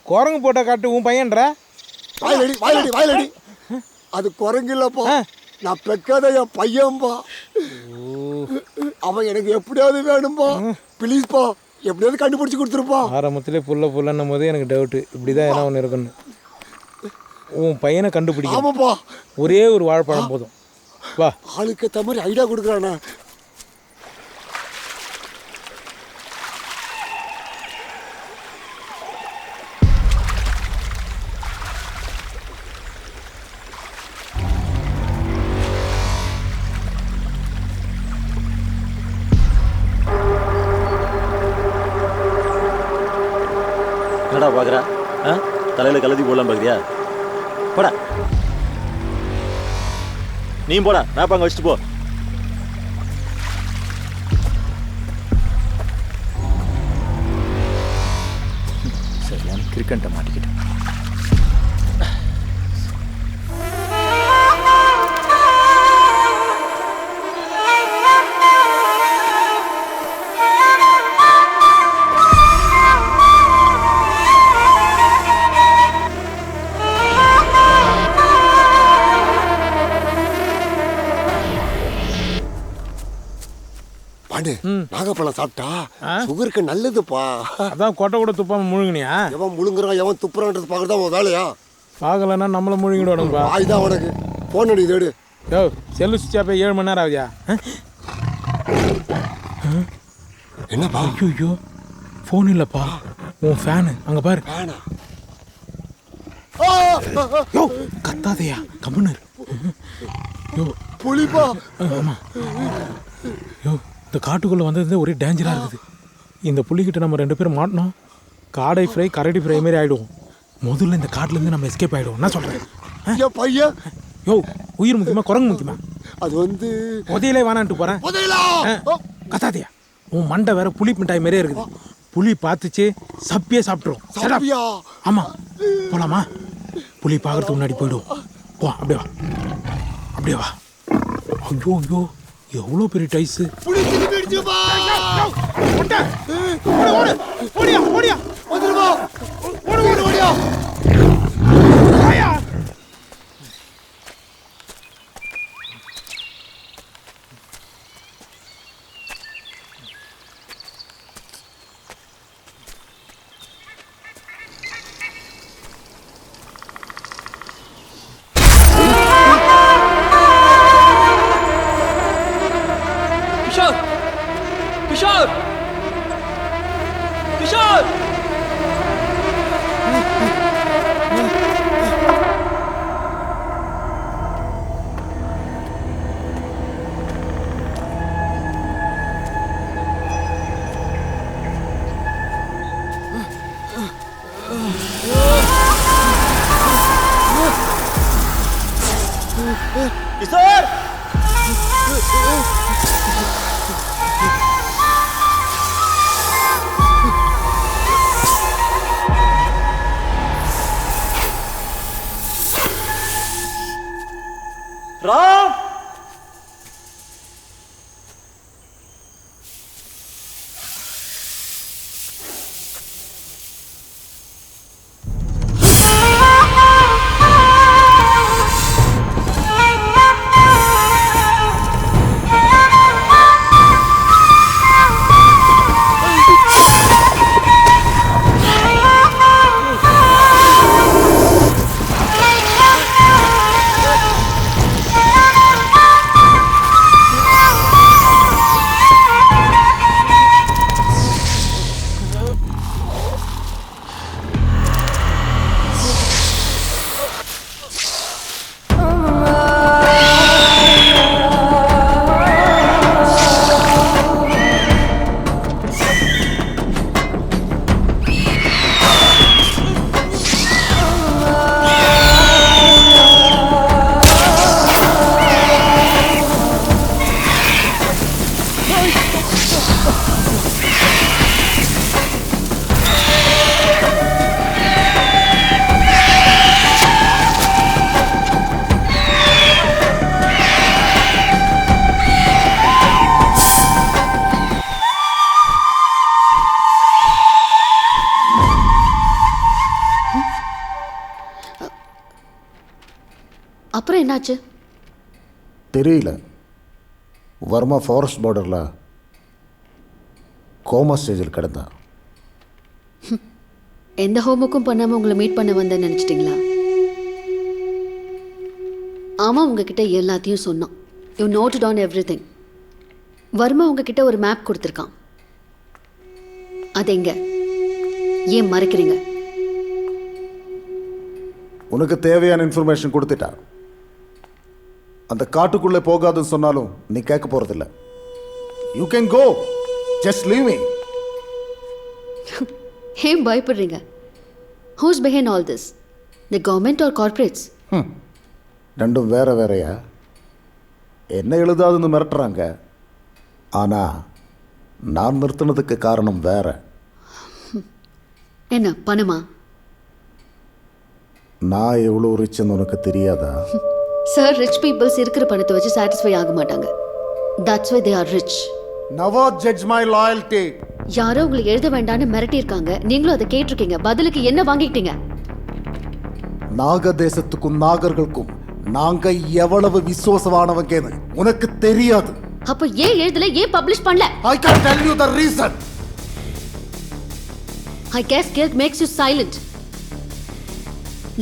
குரங்கு போட்டா காட்டு உன் பையன்ற. வாயிலடி வாயிலடி வாயிலடி. அது குரங்கு இல்லப்பா, நான் பெக்காத என் பையன்பா. அவன் எனக்கு எப்படியாவது வேணும்பா. ப்ளீஸ்ப்பா, எப்படியாவது கண்டுபிடிச்சு கொடுத்துருப்போம். ஆரம்பத்திலே புல்லன்னும் போதே எனக்கு டவுட்டு இப்படி தான் ஏன்னா ஒன்று இருக்குன்னு. உன் பையனை கண்டுபிடிக்க ஆமாப்பா, ஒரே ஒரு வாழைப்பழம் போதும். வா, ஆளுக்கு ஏற்ற மாதிரி ஐடியா கொடுக்குறானே. என்னடா பார்க்குற? தலையில் கலதி போடலாம் பார்க்குறியா? போடா, நீ போடா, மேப் அங்கே வச்சுட்டு போ. சரியான கிரிக்கெட்டை மாட்டிக்கிட்டேன். நாகப்பழம் சாப்பிட்டா சுகருக்கு நல்லதுப்பா. அதான் கொட்டை கூட துப்பாம முழுங்கினியா? எவன் முழுங்குறான் எவன் துப்புறான்றது பார்க்கறதா உன் வேலையா? பார்க்கலன்னா நம்மள முழுங்கிடுவானுப்பா. ஆயுதான் உனக்கு போன் அடி தேடு. யோ, செல்லு சுவிட்ச் ஆஃப் 7 மணி நேரம் ஆகுதியா? என்னப்பா? ஐயோ, ஃபோன் இல்லப்பா, உன் ஃபேனு அங்க பாரு. யோ, கத்தாதையா, கம்முன்னு. யோ, புலிப்பா. ஆமா. யோ, இந்த காட்டுக்குள்ளே வந்தது ஒரே டேஞ்சராக இருக்குது. இந்த புலிகிட்ட நம்ம 2 பேரும் மாட்டினோம், காடை ஃப்ரை கரடி ஃப்ரை மாரி ஆகிடுவோம். முதல்ல இந்த காட்டிலேருந்து நம்ம எஸ்கேப் ஆகிடுவோம். என்ன சொல்கிறேன் பையன்? யோ, உயிர் முக்கியமா குரங்கு முக்கியமா? அது வந்து புதையிலே வேணான்ட்டு போகிறேன். கத்தாதையா, உன் மண்டை வேற புளி மிட்டாய் மாரியே இருக்குது. புலி பார்த்துச்சு சப்பியே சாப்பிட்ருவோம். ஆமாம், போகலாமா? புலி பார்க்கறதுக்கு முன்னாடி போயிடுவோம். போ, அப்படியே வா, அப்படியே வா. ஐயோ ஐயோ, எவ்வளோ பெரிய டைஸு. கிஷோர், கிஷோர், கிஷோர், ராம், அப்புறம் என்னாச்சு? தெரியல. வர்மா ஃபாரஸ்ட் பார்டரில் கோமா ஸ்டேஜில் கிடந்தான். எந்த ஹோம்ஒர்க்கும் பண்ணாமல் உங்களை மீட் பண்ண வந்தேன்னு நினச்சிட்டிங்களா? ஆமாம், உங்ககிட்ட எல்லாத்தையும் சொன்னான். You noted on everything. Varma உங்ககிட்ட ஒரு மேப் கொடுத்துருக்கான். அது எங்க? ஏன் மறைக்கிறீங்க? உனக்கு தேவையான இன்ஃபர்மேஷன் கொடுத்துட்டா. அந்த காட்டுக்குள்ளே போகாதுன்னு சொன்னாலும் நீ கேட்க போறதில்ல. You can go, just leave me. ஏன் பயப்படுறீங்க? Who's behind all this? The government or corporates? ரெண்டும் வேற வேறையா? என்ன எழுதாதுன்னு மிரட்டுறாங்க. ஆனால் நான் நிறுத்தினதுக்கு காரணம் வேற. என்ன பணமா? நான் எவ்வளோ ரிச்னு உனக்கு தெரியாதா? சார், ரிச் பீப்புள்ஸ் இருக்கிற பணத்தை வச்சு சாட்டிஸ்ஃபை ஆக மாட்டாங்க. That's why they are rich. Never judge my loyalty. யாரோ உங்களை எழுத வேண்டாம்னு மிரட்டி இருக்காங்க. நீங்களும் அதை கேட்டிருக்கீங்க. பதிலுக்கு என்ன வாங்கிட்டீங்க? நாக தேசத்துக்கும் நாகர்களுக்கும் நாங்க எவ்வளவு விசுவாசமானவங்கன்னு உனக்கு தெரியாது. அப்ப ஏன் எழுதல? ஏன் பப்ளிஷ் பண்ணல? I can tell you the reason. I guess guilt makes you silent.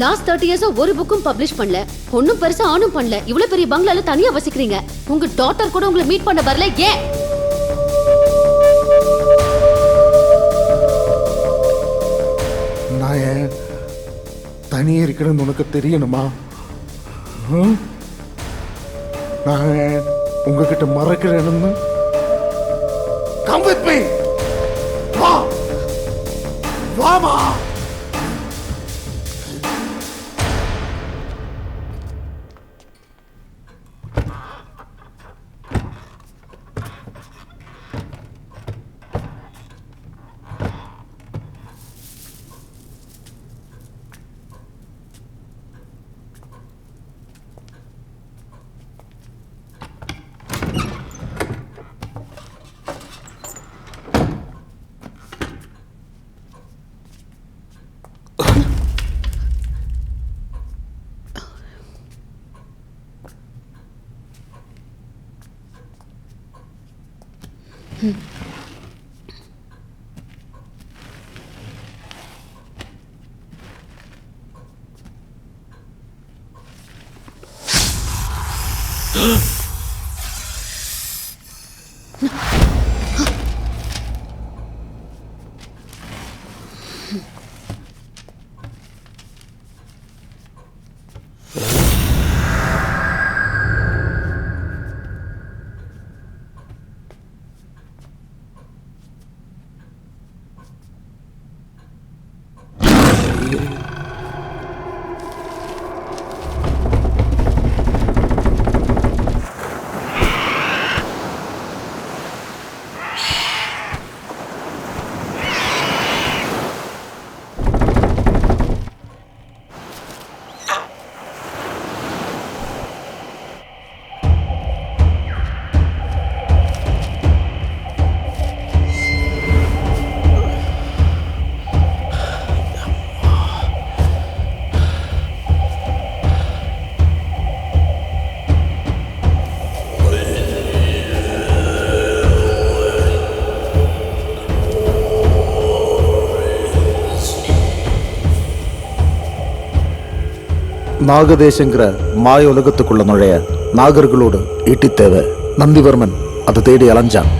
Last 30 இயர்ஸா ஒரு புக்கும் பப்ளிஷ் பண்ணல. ஒன்னும் பெருசா ஆனும் பண்ணல. இவ்வளவு பெரிய பங்களால தனியா வசிக்கிறீங்க. உங்க டாட்டர் கூட உங்களை மீட் பண்ண வரல. ஏன்? நான் ஏன் தனியே இருக்கிறேன்னு உனக்கு தெரியணுமா? நான் உங்ககிட்ட மறக்கிறேன்னு? Come with me. வா வாமா. நாகதேசங்கிற மாய உலகத்துக்குள்ள நுழைய நாகர்களோடு ஈட்டி தேவை. நந்திவர்மன் அதை தேடி அலைஞ்சான்.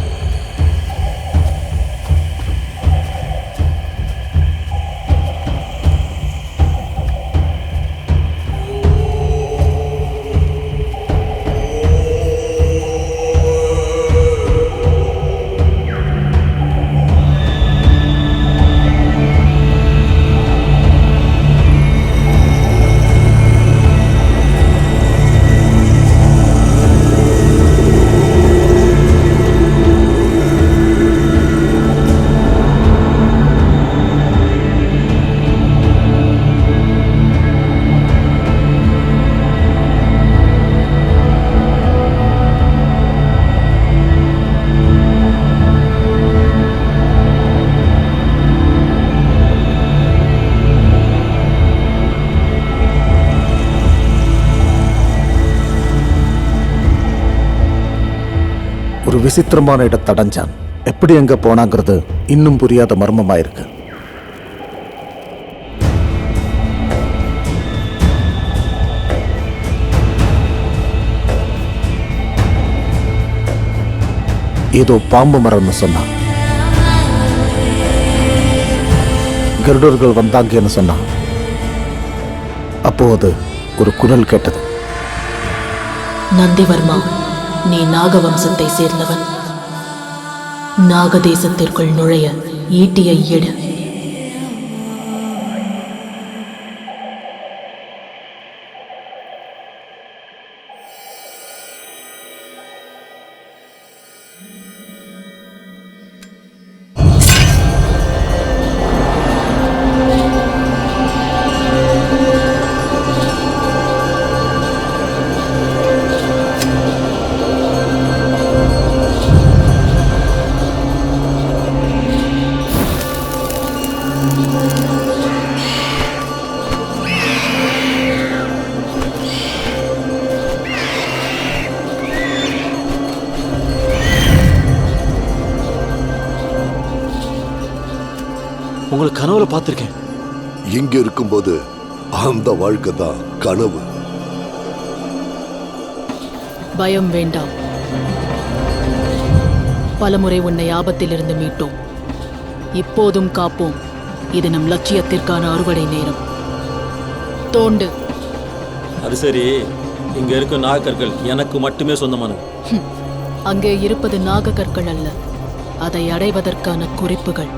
ஒரு விசித்திரமான இடத்தை அடைஞ்சான். எப்படி எங்க போனாங்கிறது இன்னும் புரியாத மர்மமாயிருக்கு. ஏதோ பாம்பு மரம்னு சொன்னான். கருடர்கள் வந்தாங்கன்னு சொன்னான். அப்போ அது ஒரு குரல் கேட்டது. நந்திவர்மா, நீ நாகவம்சத்தை சேர்ந்தவன். நாகதேசத்திற்குள் நுழைய ஈட்டியை எடு. உங்களை கனவுல பார்த்திருக்கேன். இங்க இருக்கும்போது அந்த வாழ்க்கை தான் கனவு. பயம் வேண்டாம். பலமுறை உன்னை ஆபத்திலிருந்து மீட்டோம். இப்போதும் காப்போம். இது நம் லட்சியத்திற்கான அறுவடை நேரம். தோண்டு. அது சரி, இங்க இருக்கும் நாகக்கற்கள் எனக்கு மட்டுமே சொந்தமானது. அங்கே இருப்பது நாகக்கற்கள் அல்ல, அதை அடைவதற்கான குறிப்புகள்.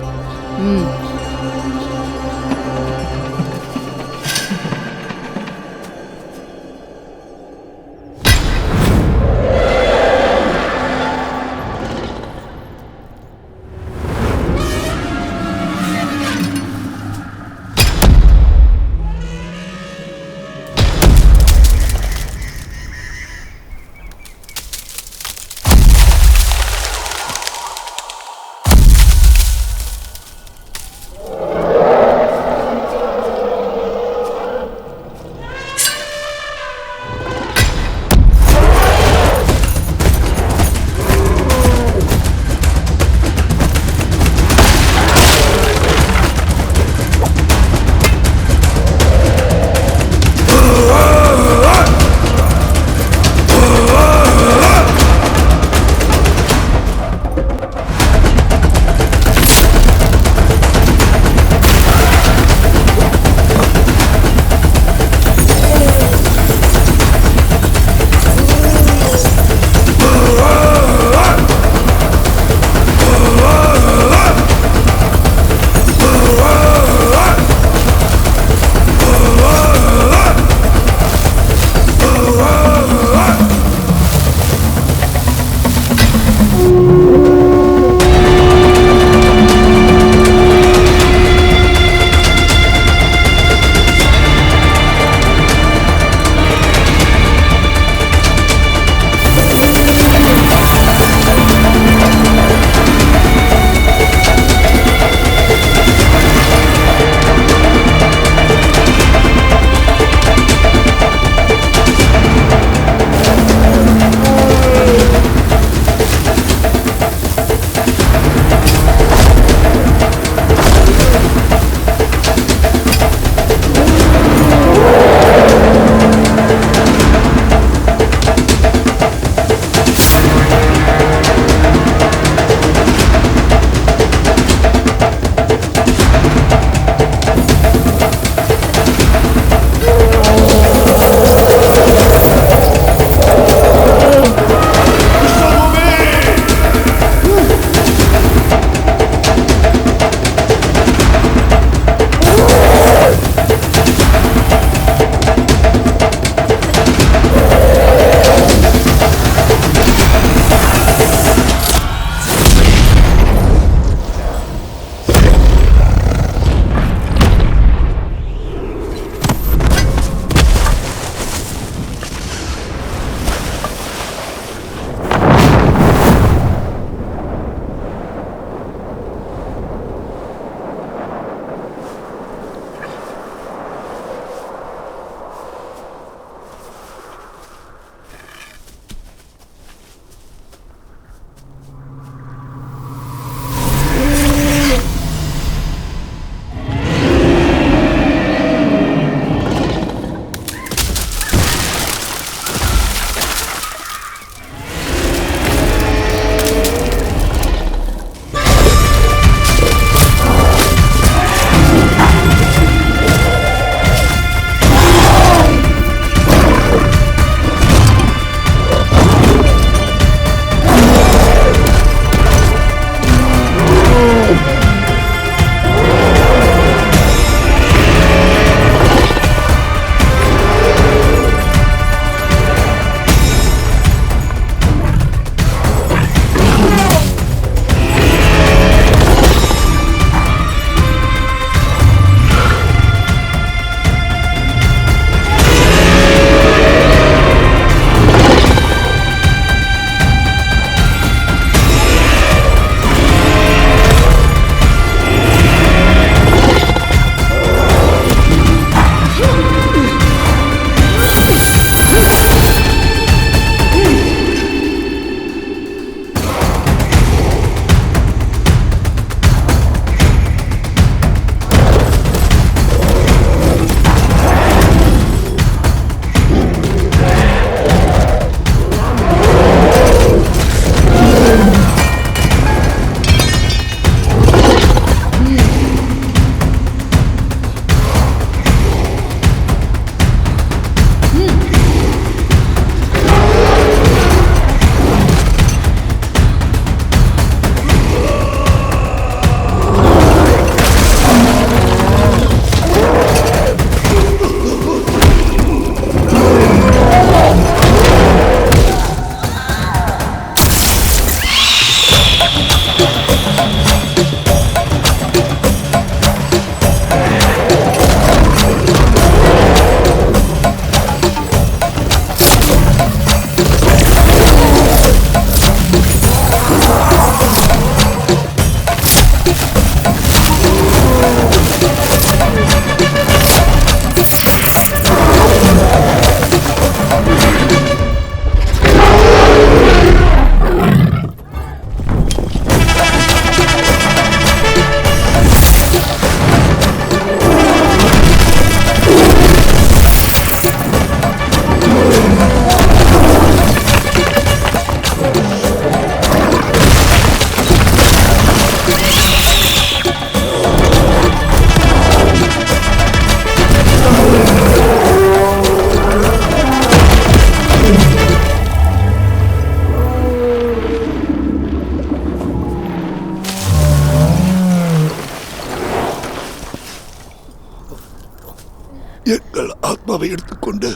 கொண்டு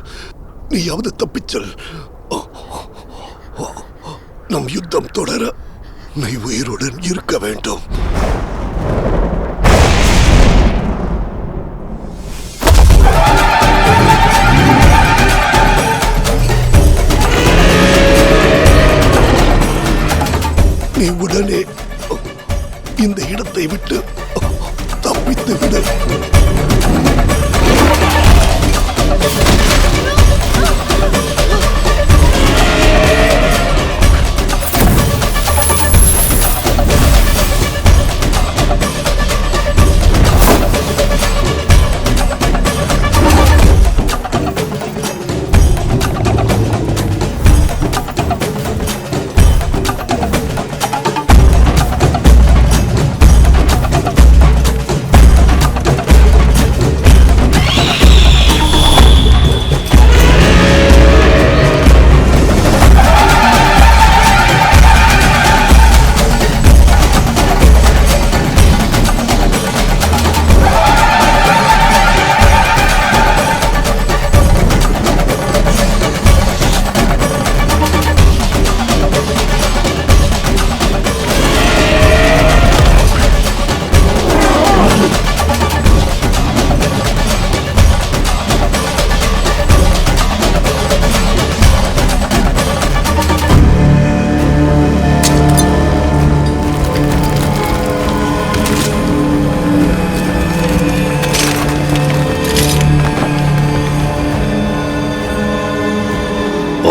நீயாவது தப்பிச்சல். நம் யுத்தம் தொடர நீ உயிருடன் இருக்க வேண்டும். நீ உடனே இந்த இடத்தை விட்டு தப்பித்து விடு.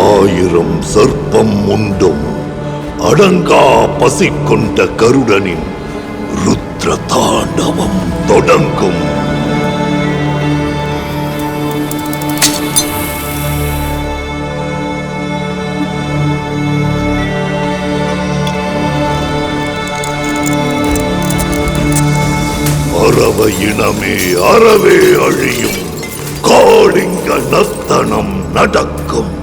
ஆயிரம் சர்ப்பம் உண்டும் அடங்கா பசி கொண்ட கருடனின் ருத்ர தாண்டவம் தொடங்கும். அறவ இனமே அறவே அழியும். காளிங்க நர்த்தனம் நடக்கும்.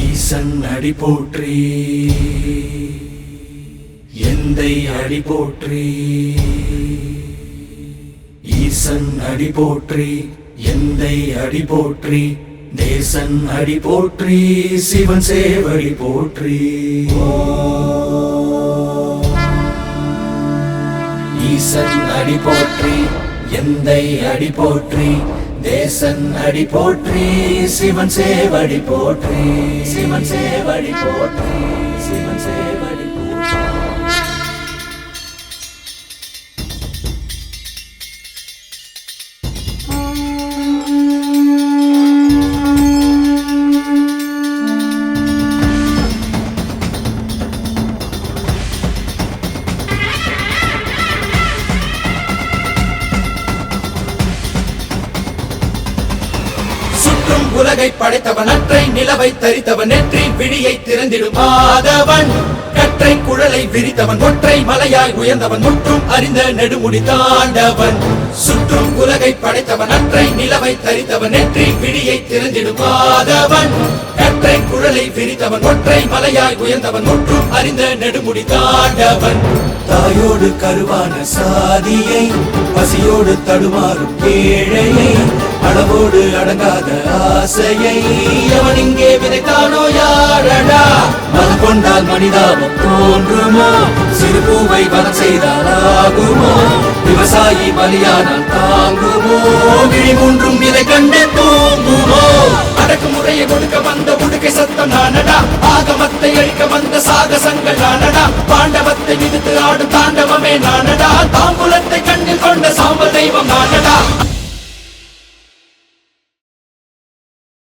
ஈசன் அடி போற்றி, எந்தை அடி போற்றி. ஈசன் அடி போற்றி, எந்தை அடி போற்றி. தேசன் அடி போற்றி, சிவன் சேவடி போற்றி. ஈசன் அடி போற்றி, எந்தை அடி போற்றி. தேசன் அடி போற்றி, சிவன் சேவடி போற்றி. சிவன் சேவடி போற்றி, சிவன் சேவடி போற்றி. உலகை படைத்தவன் அற்றை நிலவை தரித்தவன் நெற்றி விழியை திறந்திடும் மாதவன் கற்றை குழலை விரித்தவன் ஒற்றை மலையாய் உயர்ந்தவன் முற்றும் அறிந்த நெடுமுடி தாண்டவன் சுற்றும் உலகை படைத்தவன் அற்றை நிலவை தரித்தவன் நெற்றி விழியை திறந்திடும் மாதவன் கற்றை குழலை விரித்தவன் ஒற்றை மலையாய் உயர்ந்தவன் முற்றும் அறிந்த நெடுமுடி தாண்டவன் தாயோடு கருவான சாதியை பசியோடு தடுமாறும் ஏழையை அளவோடு அடங்காத ஆசையை அவன் இங்கே விதைத்தானோ யாரடா மனம் கொண்டால் மனிதாபம் தோன்றுமோ சிறு பூவை வனம் செய்தால் ஆகுமோ விவசாயி பலியானால் தாங்குமோ விழி மூன்றும் இதை கண்டு தூங்குமோ அடக்குமுறையை கொடுக்க வந்த உடுக்கை சத்தம் நானடா ஆகமத்தை அழிக்க வந்த சாகசங்கள் நானடா பாண்டவத்தை விதித்து ஆடும் தாண்டவமே நானடா தாம்பூலத்தை கண்ணில் கொண்ட சாம்பல் தெய்வம் நானடா